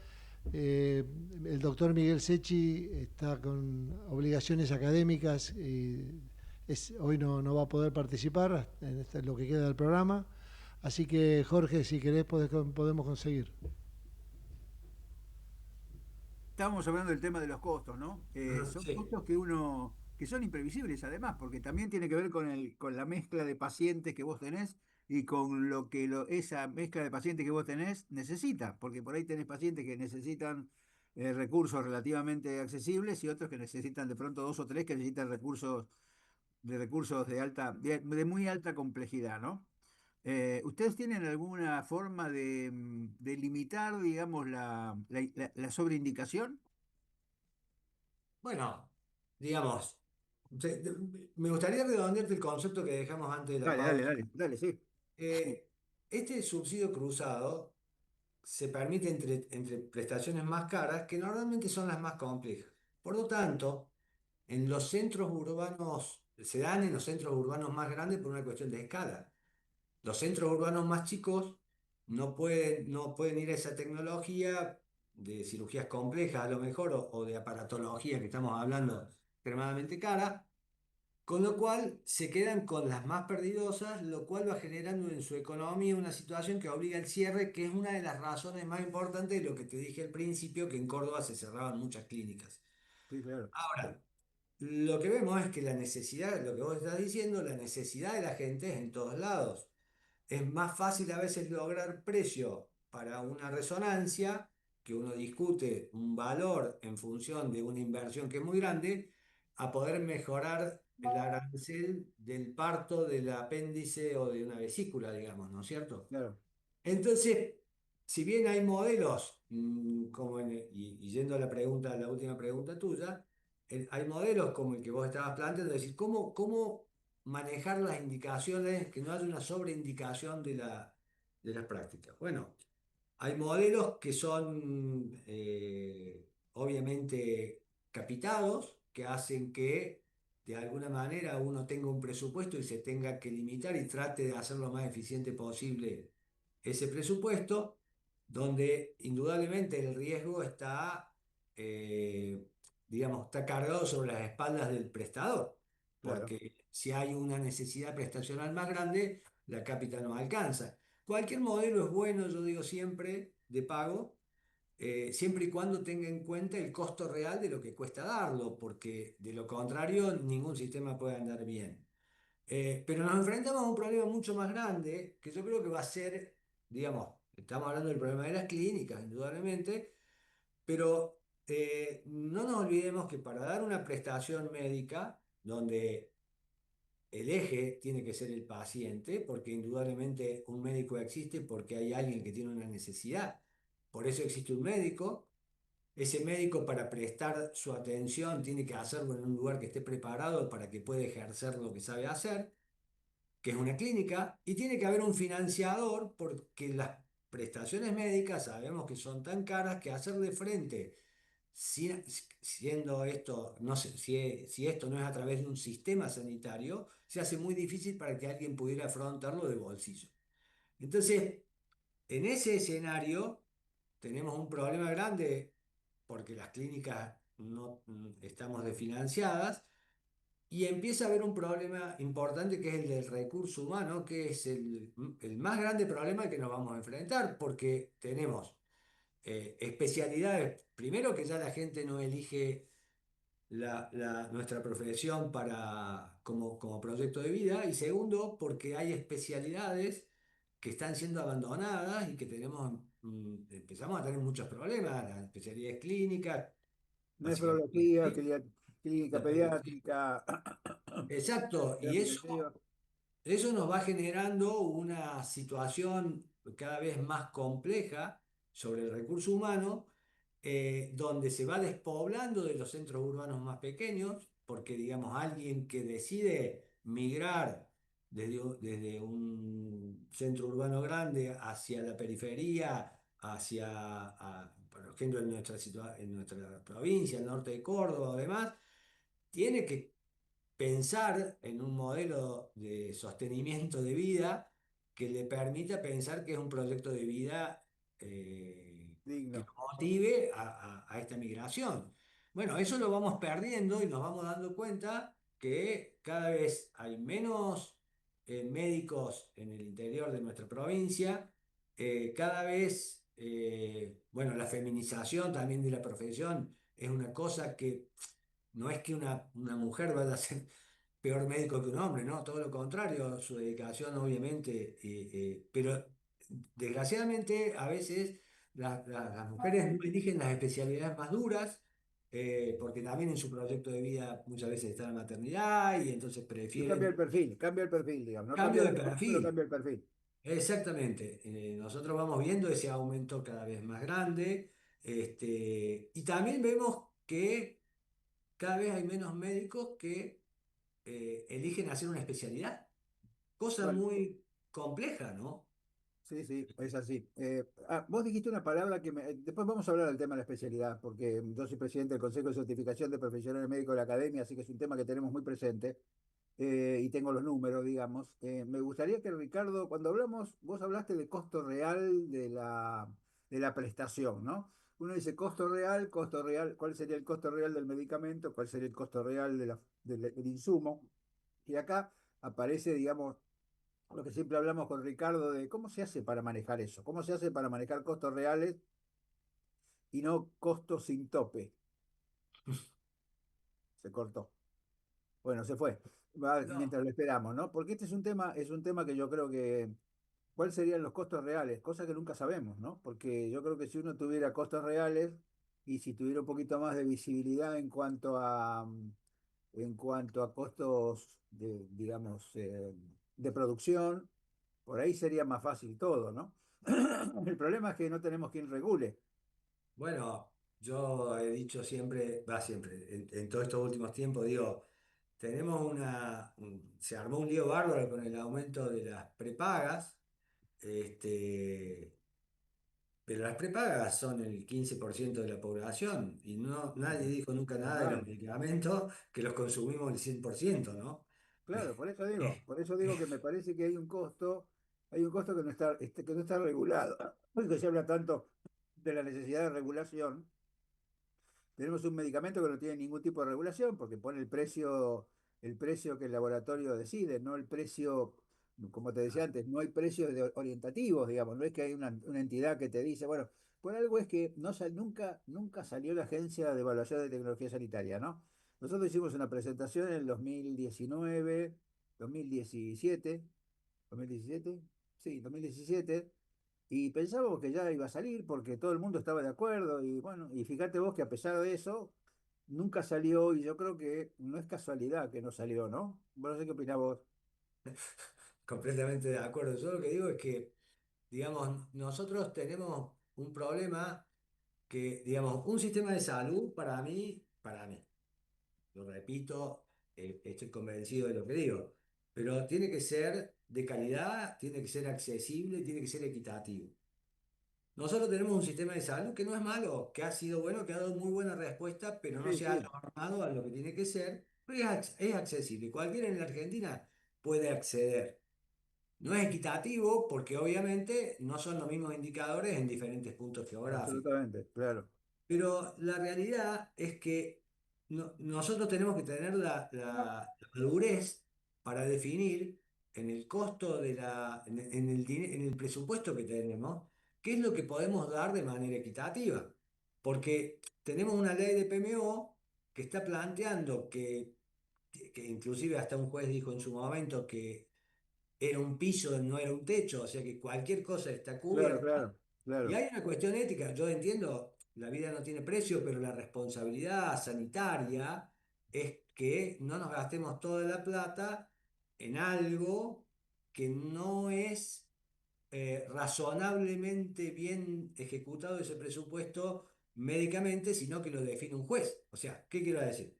Speaker 1: El doctor Miguel Secchi está con obligaciones académicas y hoy no va a poder participar en lo que queda del programa. Así que, Jorge, si querés, podemos conseguir.
Speaker 4: Estábamos hablando del tema de los costos, ¿no? Son
Speaker 3: Sí.
Speaker 4: costos que son imprevisibles además, porque también tiene que ver con la mezcla de pacientes que vos tenés y con lo que esa mezcla de pacientes que vos tenés necesita, porque por ahí tenés pacientes que necesitan recursos relativamente accesibles y otros que necesitan de pronto dos o tres que necesitan recursos de muy alta complejidad, ¿no? ¿Ustedes tienen alguna forma de limitar, digamos, la sobreindicación?
Speaker 3: Bueno, digamos, me gustaría redondearte el concepto que dejamos antes de la
Speaker 4: Dale, dale,
Speaker 3: pausa.
Speaker 4: dale, dale, sí.
Speaker 3: Este subsidio cruzado se permite entre prestaciones más caras, que normalmente son las más complejas. Por lo tanto, en los centros urbanos, se dan en los centros urbanos más grandes por una cuestión de escala. Los centros urbanos más chicos no pueden ir a esa tecnología de cirugías complejas a lo mejor o de aparatología que estamos hablando extremadamente cara, con lo cual se quedan con las más perdidosas, lo cual va generando en su economía una situación que obliga al cierre, que es una de las razones más importantes de lo que te dije al principio, que en Córdoba se cerraban muchas clínicas.
Speaker 4: Sí, claro.
Speaker 3: Ahora, lo que vemos es que la necesidad, lo que vos estás diciendo, la necesidad de la gente es en todos lados. Es más fácil a veces lograr precio para una resonancia, que uno discute un valor en función de una inversión que es muy grande, a poder mejorar el arancel del parto del apéndice o de una vesícula, digamos, ¿no es cierto?
Speaker 4: Claro.
Speaker 3: Entonces, si bien hay modelos, como y yendo a la última pregunta tuya, hay modelos como el que vos estabas planteando, es decir, cómo manejar las indicaciones, que no haya una sobreindicación de las prácticas. Bueno, hay modelos que son obviamente capitados, que hacen que de alguna manera uno tenga un presupuesto y se tenga que limitar y trate de hacer lo más eficiente posible ese presupuesto, donde indudablemente el riesgo está, eh, digamos, está cargado sobre las espaldas del prestador,
Speaker 4: Claro.
Speaker 3: porque si hay una necesidad prestacional más grande, la cápita no alcanza. Cualquier modelo es bueno, yo digo siempre, de pago, siempre y cuando tenga en cuenta el costo real de lo que cuesta darlo, porque de lo contrario ningún sistema puede andar bien. Pero nos enfrentamos a un problema mucho más grande, que yo creo que va a ser, digamos, estamos hablando del problema de las clínicas, indudablemente, pero no nos olvidemos que para dar una prestación médica, donde el eje tiene que ser el paciente, porque indudablemente un médico existe porque hay alguien que tiene una necesidad. Por eso existe un médico. Ese médico para prestar su atención tiene que hacerlo en un lugar que esté preparado para que pueda ejercer lo que sabe hacer, que es una clínica, y tiene que haber un financiador porque las prestaciones médicas sabemos que son tan caras que hacerle frente, siendo esto, no sé, si esto no es a través de un sistema sanitario, se hace muy difícil para que alguien pudiera afrontarlo de bolsillo. Entonces, en ese escenario tenemos un problema grande porque las clínicas no estamos desfinanciadas. Y empieza a haber un problema importante que es el del recurso humano, que es el más grande problema que nos vamos a enfrentar, porque tenemos especialidades, primero que ya la gente no elige nuestra profesión como proyecto de vida, y segundo, porque hay especialidades que están siendo abandonadas y que empezamos a tener muchos problemas, las especialidades clínicas, básicamente,
Speaker 4: Nefrología,
Speaker 3: ¿sí?
Speaker 4: clínica
Speaker 3: La pedología.
Speaker 4: pediátrica,
Speaker 3: Exacto, y
Speaker 4: terapia intensiva.
Speaker 3: eso nos va generando una situación cada vez más compleja sobre el recurso humano, donde se va despoblando de los centros urbanos más pequeños, porque digamos, alguien que decide migrar desde un centro urbano grande hacia la periferia, por ejemplo, en nuestra provincia, el norte de Córdoba o demás, tiene que pensar en un modelo de sostenimiento de vida que le permita pensar que es un proyecto de vida que
Speaker 4: Digno.
Speaker 3: lo motive a esta migración. Bueno, eso lo vamos perdiendo y nos vamos dando cuenta que cada vez hay menos médicos en el interior de nuestra provincia, cada vez, bueno, la feminización también de la profesión es una cosa que no es que una mujer vaya a ser peor médico que un hombre, ¿no? Todo lo contrario, su dedicación obviamente, pero desgraciadamente a veces las mujeres no eligen las especialidades más duras, porque también en su proyecto de vida muchas veces está la maternidad y entonces
Speaker 4: Y
Speaker 3: prefieren
Speaker 4: cambia el perfil, digamos. No cambia
Speaker 3: cambio
Speaker 4: el
Speaker 3: de
Speaker 4: perfil, pero
Speaker 3: perfil.
Speaker 4: cambia el perfil.
Speaker 3: Exactamente. Nosotros vamos viendo ese aumento cada vez más grande, y también vemos que cada vez hay menos médicos que eligen hacer una especialidad, cosa
Speaker 4: Bueno,
Speaker 3: muy compleja, ¿no?
Speaker 4: sí, sí, es así. Vos dijiste una palabra después vamos a hablar del tema de la especialidad, porque yo soy presidente del Consejo de Certificación de Profesionales Médicos de la Academia, así que es un tema que tenemos muy presente, y tengo los números, digamos. Me gustaría que Ricardo, cuando hablamos, vos hablaste de costo real de la prestación, ¿no? Uno dice costo real, ¿cuál sería el costo real del medicamento? ¿Cuál sería el costo real del insumo? Y acá aparece, digamos, lo que siempre hablamos con Ricardo de cómo se hace para manejar eso, cómo se hace para manejar costos reales y no costos sin tope. Se cortó. Bueno, se fue. Va
Speaker 3: No.
Speaker 4: mientras lo esperamos, ¿no? Porque este es un tema que yo creo que, ¿cuáles serían los costos reales? Cosa que nunca sabemos, ¿no? Porque yo creo que si uno tuviera costos reales y si tuviera un poquito más de visibilidad en cuanto a costos de, digamos, de producción, por ahí sería más fácil todo, ¿no? El problema es que no tenemos quien regule.
Speaker 3: Bueno, yo he dicho siempre, va siempre, en todos estos últimos tiempos, digo, se armó un lío bárbaro con el aumento de las prepagas, este, pero las prepagas son el 15% de la población y nadie dijo nunca nada de los
Speaker 4: Normal.
Speaker 3: medicamentos que los consumimos el 100%, ¿no?
Speaker 4: Claro, por eso digo que me parece que hay un costo que no está regulado. Porque se habla tanto de la necesidad de regulación. Tenemos un medicamento que no tiene ningún tipo de regulación porque pone el precio que el laboratorio decide, no el precio, como te decía antes, no hay precios orientativos, digamos, no es que hay una entidad que te dice, bueno, por algo es que nunca salió la Agencia de Evaluación de Tecnología Sanitaria, ¿no? Nosotros hicimos una presentación en el 2019, 2017, 2017, sí, 2017, y pensábamos que ya iba a salir porque todo el mundo estaba de acuerdo y bueno, y fíjate vos que a pesar de eso, nunca salió y yo creo que no es casualidad que no salió, ¿no? Bueno, no sé qué opinás vos.
Speaker 3: Completamente de acuerdo. Yo lo que digo es que, digamos, nosotros tenemos un problema que, digamos, un sistema de salud para mí, lo repito, estoy convencido de lo que digo, pero tiene que ser de calidad, tiene que ser accesible, tiene que ser equitativo. Nosotros tenemos un sistema de salud que no es malo, que ha sido bueno, que ha dado muy buena respuesta, pero no
Speaker 4: Sí,
Speaker 3: se ha
Speaker 4: sí,
Speaker 3: normado a lo que tiene que ser, pero es accesible. Cualquiera en la Argentina puede acceder. No es equitativo porque obviamente no son los mismos indicadores en diferentes puntos geográficos.
Speaker 4: absolutamente, claro.
Speaker 3: Pero la realidad es que nosotros tenemos que tener la madurez para definir en el costo en el presupuesto que tenemos, qué es lo que podemos dar de manera equitativa. Porque tenemos una ley de PMO que está planteando que inclusive hasta un juez dijo en su momento que era un piso, no era un techo, o sea que cualquier cosa está
Speaker 2: Claro,
Speaker 3: cubierta.
Speaker 2: claro,
Speaker 3: Y
Speaker 2: claro.
Speaker 3: hay una cuestión ética, yo entiendo, la vida no tiene precio, pero la responsabilidad sanitaria es que no nos gastemos toda la plata en algo que no es razonablemente bien ejecutado ese presupuesto médicamente, sino que lo define un juez. O sea, ¿qué quiero decir?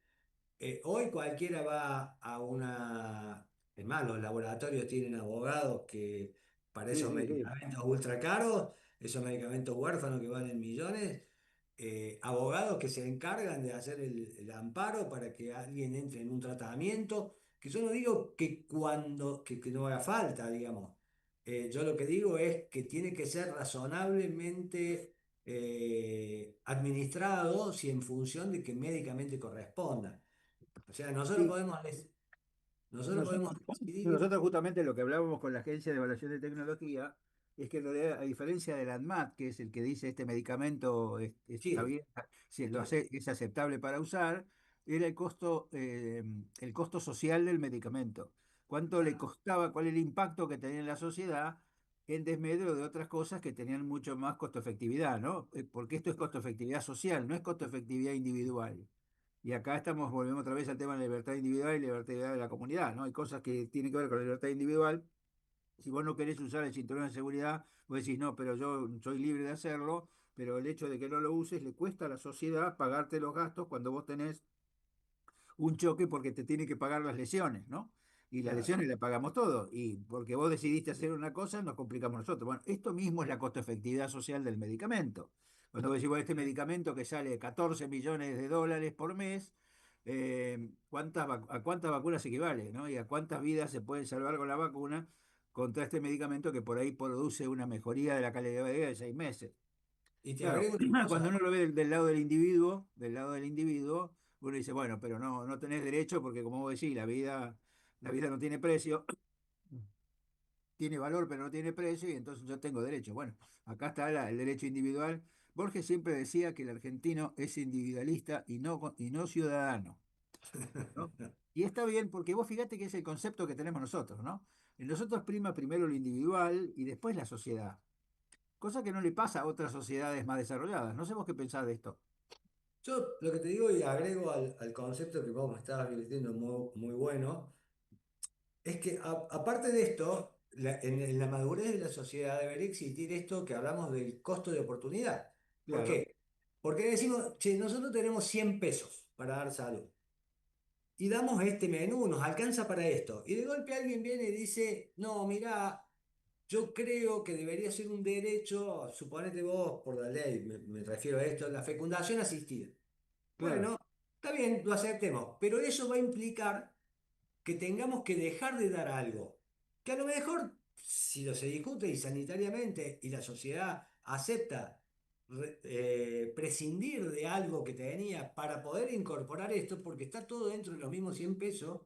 Speaker 3: Hoy cualquiera va a una... Es más, los laboratorios tienen abogados que para
Speaker 2: Sí,
Speaker 3: esos
Speaker 2: sí, sí.
Speaker 3: medicamentos ultra caros, esos medicamentos huérfanos que valen millones, abogados que se encargan de hacer el amparo para que alguien entre en un tratamiento, que yo no digo que que no haga falta, digamos. Yo lo que digo es que tiene que ser razonablemente administrado si en función de que médicamente corresponda. O sea,
Speaker 2: Sí,
Speaker 3: nosotros podemos
Speaker 2: nosotros,
Speaker 3: decidir,
Speaker 2: nosotros justamente lo que hablábamos con la Agencia de Evaluación de Tecnología es que en realidad, a diferencia del ANMAT, que es el que dice este medicamento está
Speaker 3: sí,
Speaker 2: bien, si lo
Speaker 3: sí,
Speaker 2: es aceptable para usar, era el costo social del medicamento. ¿Cuánto le
Speaker 3: claro,
Speaker 2: costaba, cuál era el impacto que tenía en la sociedad en desmedro de otras cosas que tenían mucho más costo efectividad, ¿no? Porque esto es costo efectividad social, no es costo efectividad individual. Y acá estamos, volvemos otra vez al tema de la libertad individual y la libertad de la comunidad, ¿no? Hay cosas que tienen que ver con la libertad individual. Si vos no querés usar el cinturón de seguridad, vos decís, no, pero yo soy libre de hacerlo, pero el hecho de que no lo uses le cuesta a la sociedad pagarte los gastos cuando vos tenés un choque porque te tiene que pagar las lesiones, ¿no? Y las
Speaker 3: claro.
Speaker 2: lesiones las pagamos todos. Y porque vos decidiste hacer una cosa, nos complicamos nosotros. Bueno, esto mismo es la costo efectividad social del medicamento. Cuando vos decís, bueno, este medicamento que sale 14 millones de dólares por mes, ¿a cuántas vacunas equivale, ¿no? Y a cuántas vidas se pueden salvar con la vacuna contra este medicamento que por ahí produce una mejoría de la calidad de vida de 6 meses.
Speaker 3: Y te
Speaker 2: Claro,
Speaker 3: agrego una
Speaker 2: cuando
Speaker 3: cosa,
Speaker 2: uno lo ve del lado del individuo, uno dice, bueno, pero no tenés derecho porque como vos decís, la vida no tiene precio, tiene valor pero no tiene precio y entonces yo tengo derecho. Bueno, acá está el derecho individual. Borges siempre decía que el argentino es individualista y no ciudadano, ¿no? Y está bien porque vos fíjate que es el concepto que tenemos nosotros, ¿no? En nosotros prima primero lo individual y después la sociedad, cosa que no le pasa a otras sociedades más desarrolladas. No sé vos qué pensás de esto.
Speaker 3: yo lo que te digo y agrego al concepto que vos me estabas advirtiendo muy, muy bueno, es que aparte de esto, en la madurez de la sociedad debería existir esto que hablamos del costo de oportunidad. ¿Por
Speaker 2: Claro.
Speaker 3: qué? Porque decimos, che, nosotros tenemos 100 pesos para dar salud. Y damos este menú, nos alcanza para esto. Y de golpe alguien viene y dice, no, mira, yo creo que debería ser un derecho, suponete vos por la ley, me refiero a esto, la fecundación asistida.
Speaker 2: Claro,
Speaker 3: Bueno, está bien, lo aceptemos, pero eso va a implicar que tengamos que dejar de dar algo, que a lo mejor, si lo se discute y sanitariamente y la sociedad acepta prescindir de algo que tenía para poder incorporar esto, porque está todo dentro de los mismos 100 pesos,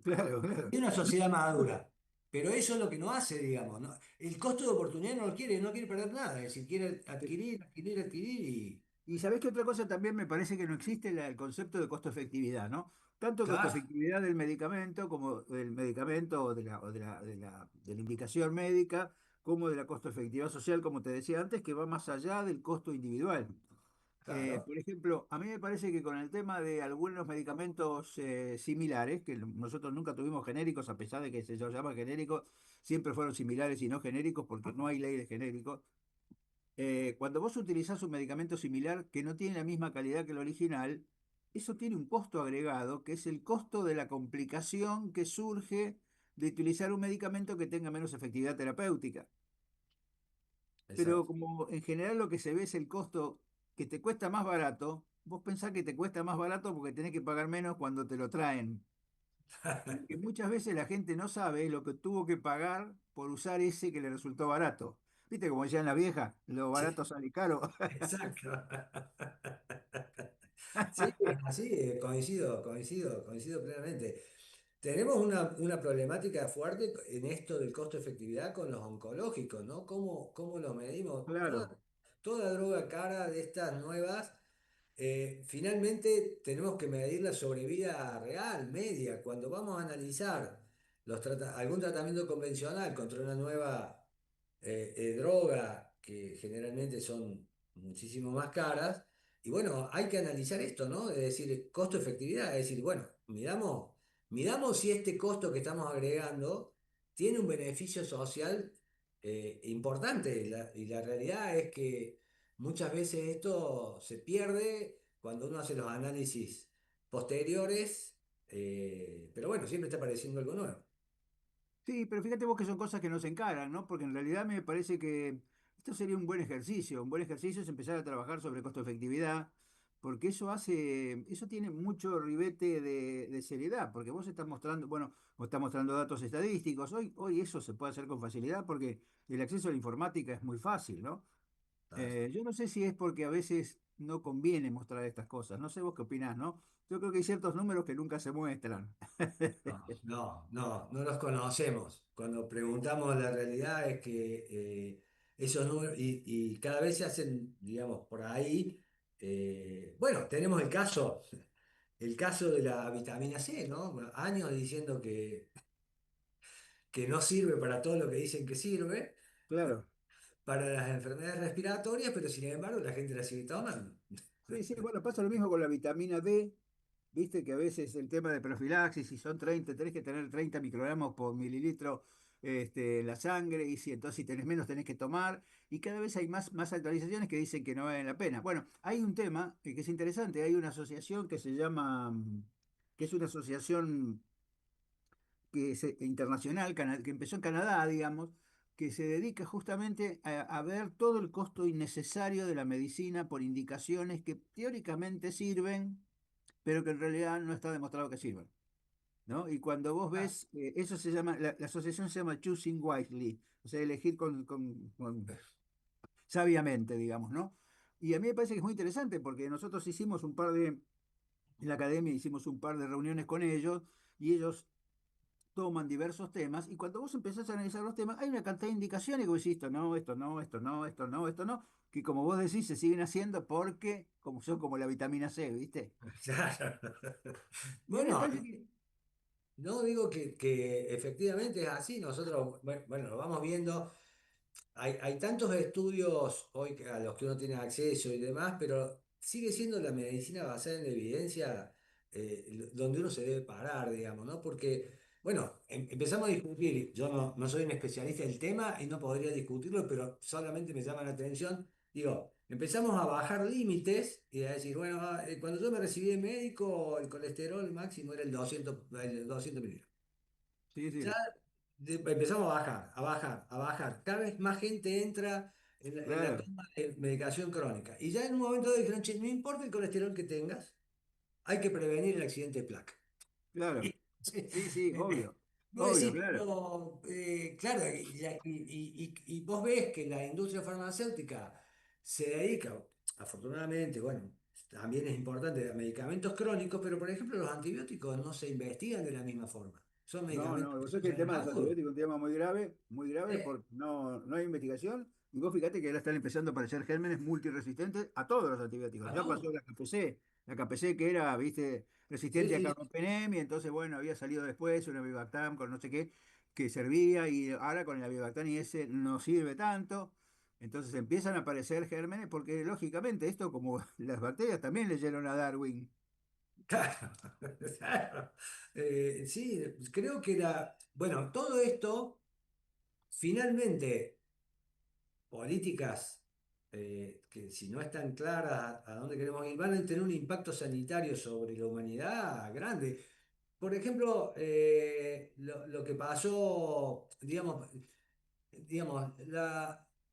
Speaker 2: claro, claro.
Speaker 3: es una sociedad madura. Pero eso es lo que no hace, digamos, ¿no? El costo de oportunidad no lo quiere, no quiere perder nada, es decir, quiere adquirir, adquirir, adquirir y...
Speaker 2: Y sabés que otra cosa también me parece que no existe el concepto de costo-efectividad, ¿no? Tanto
Speaker 3: Claro,
Speaker 2: costo-efectividad del medicamento como del medicamento de la indicación médica, como de la costo-efectividad social, como te decía antes, que va más allá del costo individual.
Speaker 3: claro.
Speaker 2: Por ejemplo, a mí me parece que con el tema de algunos medicamentos similares, que nosotros nunca tuvimos genéricos, a pesar de que se los llama genéricos, siempre fueron similares y no genéricos porque no hay ley de genéricos. Cuando vos utilizás un medicamento similar que no tiene la misma calidad que el original, eso tiene un costo agregado, que es el costo de la complicación que surge de utilizar un medicamento que tenga menos efectividad terapéutica. Pero
Speaker 3: Exacto.
Speaker 2: como en general lo que se ve es el costo que te cuesta más barato, vos pensás que te cuesta más barato porque tenés que pagar menos cuando te lo traen. Y lo que muchas veces la gente no sabe es lo que tuvo que pagar por usar ese que le resultó barato.
Speaker 4: Viste como decían la vieja, lo barato sale caro.
Speaker 3: Exacto. Sí, así, coincido plenamente. Tenemos una problemática fuerte en esto del costo-efectividad con los oncológicos, ¿no? ¿Cómo lo medimos?
Speaker 4: Claro,
Speaker 3: Toda droga cara de estas nuevas, finalmente tenemos que medir la sobrevida real, media. Cuando vamos a analizar algún tratamiento convencional contra una nueva droga, que generalmente son muchísimo más caras, y bueno, hay que analizar esto, ¿no? Es decir, costo-efectividad, es decir, bueno, miramos si este costo que estamos agregando tiene un beneficio social importante. Y la realidad es que muchas veces esto se pierde cuando uno hace los análisis posteriores, pero bueno, siempre está apareciendo algo nuevo.
Speaker 4: sí, pero fíjate vos que son cosas que no se encaran, ¿no? Porque en realidad me parece que esto sería un buen ejercicio. Un buen ejercicio es empezar a trabajar sobre costo-efectividad, porque eso tiene mucho ribete de seriedad, porque vos estás mostrando, bueno, vos estás mostrando datos estadísticos. Hoy eso se puede hacer con facilidad porque el acceso a la informática es muy fácil, ¿no? Yo no sé si es porque a veces no conviene mostrar estas cosas. No sé vos qué opinás, ¿no? Yo creo que hay ciertos números que nunca se muestran.
Speaker 3: No los conocemos. Cuando preguntamos la realidad es que esos números, y cada vez se hacen, digamos, por ahí. Bueno, tenemos el caso de la vitamina C, ¿no? Años diciendo que no sirve para todo lo que dicen que sirve,
Speaker 4: Claro.
Speaker 3: para las enfermedades respiratorias, pero sin embargo la gente la sigue tomando.
Speaker 4: Sí, sí, bueno, pasa lo mismo con la vitamina D. Viste que a veces el tema de profilaxis, si son 30, tenés que tener 30 microgramos por mililitro en la sangre, y si entonces si tenés menos tenés que tomar, y cada vez hay más actualizaciones que dicen que no valen la pena. Bueno, hay un tema que es interesante, hay una asociación que se llama, que es una asociación internacional, que empezó en Canadá, digamos, que se dedica justamente a ver todo el costo innecesario de la medicina por indicaciones que teóricamente sirven, pero que en realidad no está demostrado que sirvan, ¿no? Y cuando vos ves, eso se llama, la asociación se llama Choosing Wisely, o sea, elegir sabiamente, digamos, ¿no? Y a mí me parece que es muy interesante porque nosotros hicimos en la academia hicimos un par de reuniones con ellos, y ellos toman diversos temas, y cuando vos empezás a analizar los temas, hay una cantidad de indicaciones que vos decís, esto no, esto no, esto no, esto no, esto no, que como vos decís, se siguen haciendo porque como son como la vitamina C, ¿viste?
Speaker 3: Claro.
Speaker 4: Y a mí me
Speaker 3: Bueno,
Speaker 4: parece que,
Speaker 3: no digo que efectivamente es así, nosotros, bueno, lo vamos viendo. Hay tantos estudios hoy a los que uno tiene acceso y demás, pero sigue siendo la medicina basada en la evidencia, donde uno se debe parar, digamos, ¿no? Porque, bueno, empezamos a discutir, yo no soy un especialista del tema y no podría discutirlo, pero solamente me llama la atención. Digo, empezamos a bajar límites y a decir, bueno, cuando yo me recibí de médico, el colesterol máximo era el 200 miligramos.
Speaker 4: sí,
Speaker 3: Ya
Speaker 4: sí,
Speaker 3: empezamos a bajar, a bajar, a bajar. Cada vez más gente entra en la
Speaker 4: claro,
Speaker 3: toma de medicación crónica. Y ya en un momento dado dijeron, che, no importa el colesterol que tengas, hay que prevenir el accidente de placa.
Speaker 4: claro,
Speaker 3: Sí.
Speaker 4: sí, sí, obvio,
Speaker 3: Vos
Speaker 4: obvio,
Speaker 3: decís,
Speaker 4: claro.
Speaker 3: pero, claro, y vos ves que la industria farmacéutica se dedica, afortunadamente, bueno, también es importante, a medicamentos crónicos, pero por ejemplo los antibióticos no se investigan de la misma forma. Son
Speaker 4: No,
Speaker 3: medicamentos
Speaker 4: no,
Speaker 3: que
Speaker 4: vos
Speaker 3: se
Speaker 4: sabés que el
Speaker 3: usan en
Speaker 4: tema de los
Speaker 3: agudo.
Speaker 4: antibióticos es un tema muy grave porque no hay investigación. Y vos fíjate que ahora están empezando a aparecer gérmenes multiresistentes a todos los antibióticos.
Speaker 3: A
Speaker 4: Ya pasó
Speaker 3: todo.
Speaker 4: La KPC que era, viste,
Speaker 3: Sí,
Speaker 4: resistente a
Speaker 3: sí,
Speaker 4: carbapenem, y entonces, bueno, había salido después una Vivactam con no sé qué, que servía, y ahora con la Vivactam y ese no sirve tanto. Entonces empiezan a aparecer gérmenes porque, lógicamente, esto como las bacterias también leyeron a Darwin.
Speaker 3: claro, claro. Sí, creo que bueno, todo esto, finalmente, políticas que si no están claras a dónde queremos ir, van a tener un impacto sanitario sobre la humanidad grande. Por ejemplo, lo que pasó, digamos,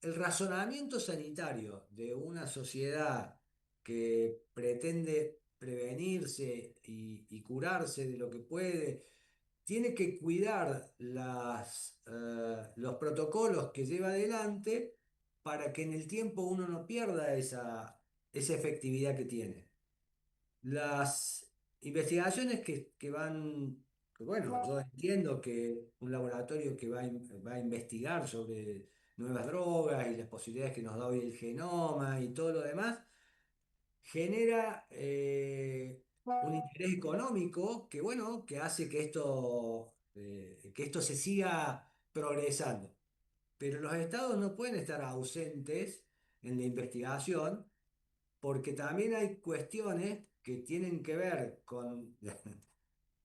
Speaker 3: el razonamiento sanitario de una sociedad que pretende prevenirse y curarse de lo que puede, tiene que cuidar los protocolos que lleva adelante, para que en el tiempo uno no pierda esa efectividad que tiene. Las investigaciones que van, que bueno, yo entiendo que un laboratorio que va a investigar sobre nuevas drogas y las posibilidades que nos da hoy el genoma y todo lo demás, genera un interés económico que, bueno, que hace que esto se siga progresando. Pero los estados no pueden estar ausentes en la investigación porque también hay cuestiones que tienen que ver con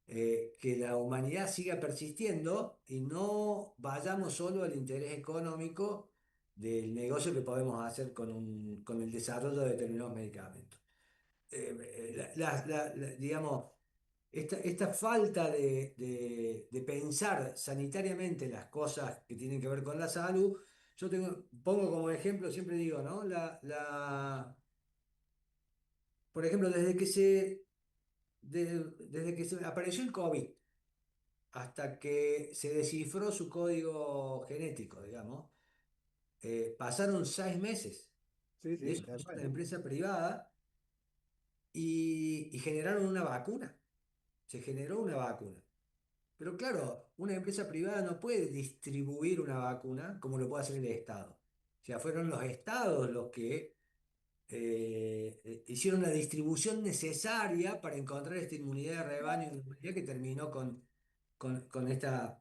Speaker 3: que la humanidad siga persistiendo y no vayamos solo al interés económico del negocio que podemos hacer con el desarrollo de determinados medicamentos. Digamos, esta falta de pensar sanitariamente las cosas que tienen que ver con la salud, pongo como ejemplo, siempre digo, ¿no? Por ejemplo, desde que se apareció el COVID hasta que se descifró su código genético, digamos, pasaron 6 meses.
Speaker 4: Sí,
Speaker 3: Y
Speaker 4: sí,
Speaker 3: eso
Speaker 4: tal
Speaker 3: es una
Speaker 4: cual.
Speaker 3: empresa privada y generaron una vacuna. Se generó una vacuna. Pero claro, una empresa privada no puede distribuir una vacuna como lo puede hacer el Estado. O sea, fueron los estados los que hicieron la distribución necesaria para encontrar esta inmunidad de rebaño, una inmunidad que terminó con esta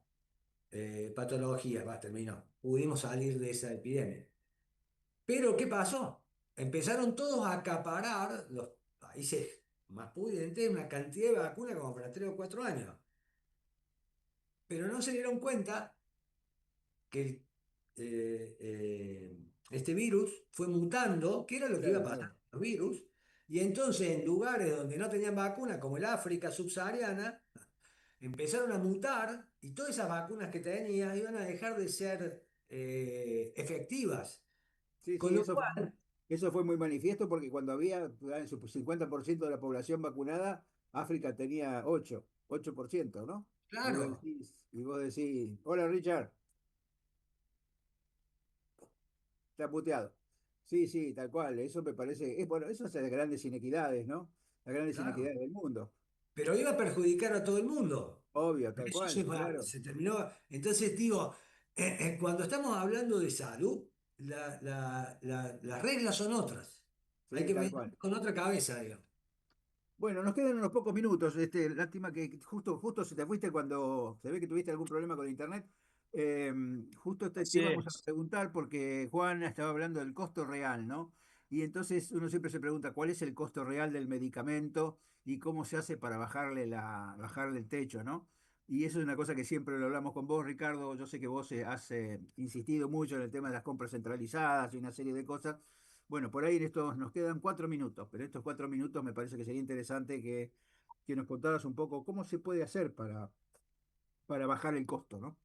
Speaker 3: patología. Va, terminó. Pudimos salir de esa epidemia. Pero, ¿qué pasó? Empezaron todos a acaparar los países más pudientes una cantidad de vacunas como para 3 o 4 años. Pero no se dieron cuenta que este virus fue mutando, que era lo que iba a
Speaker 4: Claro,
Speaker 3: pasar
Speaker 4: claro.
Speaker 3: con los virus, y entonces en lugares donde no tenían vacuna, como el África subsahariana, empezaron a mutar y todas esas vacunas que tenías iban a dejar de ser efectivas.
Speaker 4: Sí,
Speaker 3: Con
Speaker 4: sí,
Speaker 3: lo cual,
Speaker 4: eso fue muy manifiesto porque cuando había su 50% de la población vacunada, África tenía 8%, ¿no?
Speaker 3: claro,
Speaker 4: Y vos decís, hola Richard, está puteado. Sí, sí, tal cual, eso me parece, bueno, eso es las grandes inequidades, ¿no? Las grandes
Speaker 3: claro,
Speaker 4: inequidades del mundo.
Speaker 3: pero iba a perjudicar a todo el mundo.
Speaker 4: Obvio,
Speaker 3: Por
Speaker 4: tal
Speaker 3: eso
Speaker 4: cual, claro.
Speaker 3: se terminó. Entonces digo, cuando estamos hablando de salud, las reglas son otras. Hay
Speaker 4: Sí,
Speaker 3: que
Speaker 4: tal
Speaker 3: medir
Speaker 4: cual.
Speaker 3: con otra cabeza, digamos.
Speaker 4: Bueno, nos quedan unos pocos minutos. Lástima que justo se te fuiste cuando se ve que tuviste algún problema con internet. Eh, Justo te
Speaker 5: Así
Speaker 4: íbamos a
Speaker 5: es.
Speaker 4: preguntar porque Juan estaba hablando del costo real, ¿no? Y entonces uno siempre se pregunta cuál es el costo real del medicamento y cómo se hace para bajarle el techo, ¿no? Y eso es una cosa que siempre lo hablamos con vos, Ricardo. Yo sé que vos has insistido mucho en el tema de las compras centralizadas y una serie de cosas. Bueno, por ahí en estos nos quedan 4 minutos, pero en estos 4 minutos me parece que sería interesante que nos contaras un poco cómo se puede hacer para bajar el costo, ¿no?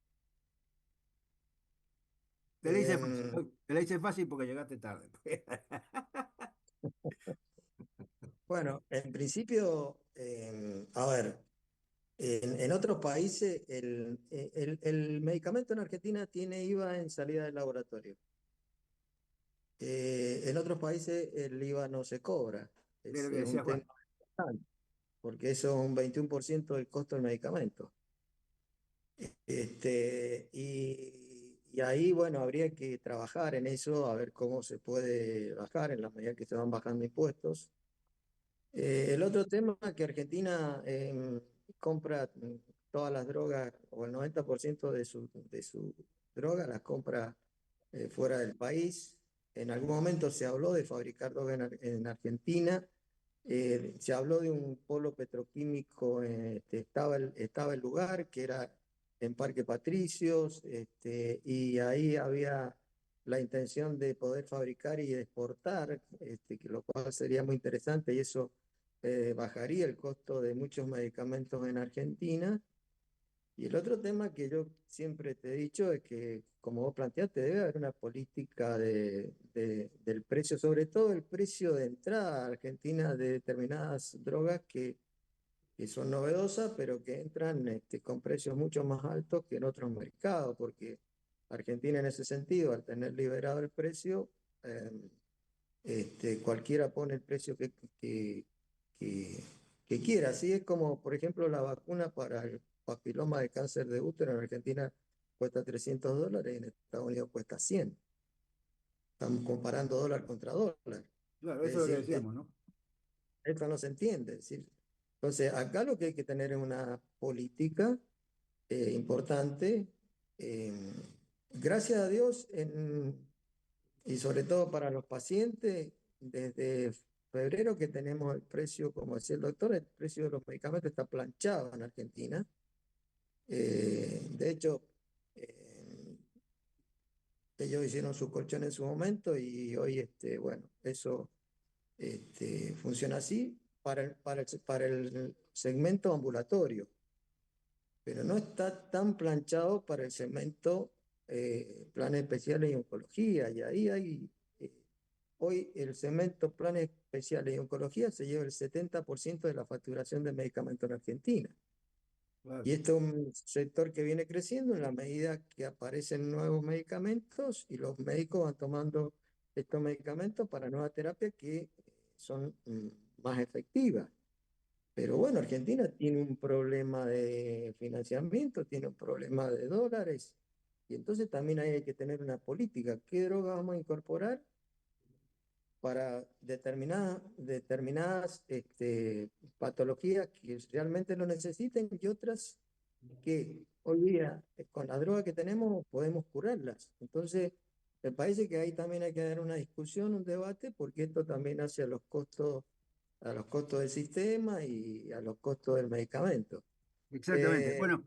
Speaker 4: Te la hice fácil,
Speaker 5: Em,
Speaker 4: ¿no? Te la hice fácil porque llegaste tarde.
Speaker 5: bueno, en principio, a ver, en otros países el medicamento en Argentina tiene IVA en salida del laboratorio. En otros países el IVA no se cobra.
Speaker 4: De lo que
Speaker 5: Es un
Speaker 4: decía
Speaker 5: tema
Speaker 4: Juan.
Speaker 5: importante, porque eso es un 21% del costo del medicamento. Y ahí, bueno, habría que trabajar en eso, a ver cómo se puede bajar en la medida que se van bajando impuestos. El otro tema es que Argentina compra todas las drogas, o el 90% de su droga las compra fuera del país. En algún momento se habló de fabricar droga en Argentina. Se habló de un polo petroquímico, estaba el lugar que era en Parque Patricios, y ahí había la intención de poder fabricar y exportar, lo cual sería muy interesante y eso bajaría el costo de muchos medicamentos en Argentina. Y el otro tema que yo siempre te he dicho es que, como vos planteaste, debe haber una política del precio, sobre todo el precio de entrada a Argentina de determinadas drogas que son novedosas, pero que entran con precios mucho más altos que en otros mercados, porque Argentina en ese sentido, al tener liberado el precio, cualquiera pone el precio que quiera. Así es como, por ejemplo, la vacuna para el papiloma de cáncer de útero en Argentina cuesta $300 y en Estados Unidos cuesta 100. Estamos comparando dólar contra dólar.
Speaker 4: Claro, eso es lo que decíamos, ¿no?
Speaker 5: Esto no se entiende. Es decir, entonces, acá lo que hay que tener es una política importante. Gracias a Dios, y sobre todo para los pacientes, desde febrero que tenemos el precio, como decía el doctor, el precio de los medicamentos está planchado en Argentina. De hecho, ellos hicieron su colchón en su momento y hoy, bueno, eso funciona así para el segmento ambulatorio, pero no está tan planchado para el segmento planes especiales y oncología, y ahí hay, hoy el segmento planes especiales y oncología se lleva el 70% de la facturación de medicamentos en Argentina.
Speaker 4: Claro.
Speaker 5: Y este es un sector que viene creciendo en la medida que aparecen nuevos medicamentos y los médicos van tomando estos medicamentos para nuevas terapias que son más efectivas. Pero bueno, Argentina tiene un problema de financiamiento, tiene un problema de dólares, y entonces también hay que tener una política. ¿Qué drogas vamos a incorporar para determinadas patologías que realmente lo necesiten y otras que hoy día con la droga que tenemos podemos curarlas? Entonces, me parece que ahí también hay que dar una discusión, un debate, porque esto también hace a los costos del sistema y a los costos del medicamento.
Speaker 4: Exactamente. Bueno,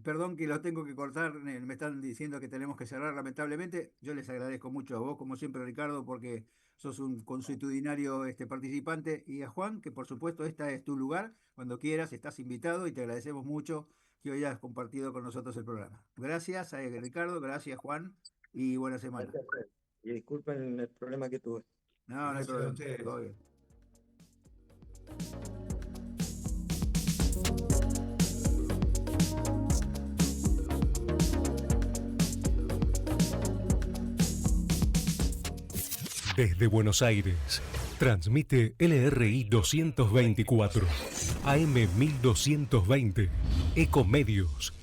Speaker 4: perdón que lo tengo que cortar, me están diciendo que tenemos que cerrar lamentablemente. Yo les agradezco mucho a vos, como siempre, Ricardo, porque sos un consuetudinario participante, y a Juan, que por supuesto este es tu lugar, cuando quieras, estás invitado y te agradecemos mucho que hoy hayas compartido con nosotros el programa. Gracias a Ricardo, gracias Juan, y buena semana.
Speaker 5: Gracias. Y disculpen el problema que tuve.
Speaker 4: No, no hay
Speaker 3: Gracias a
Speaker 4: problema,
Speaker 3: ustedes.
Speaker 4: todo bien.
Speaker 6: Desde Buenos Aires, transmite LRI 224, AM 1220, Ecomedios,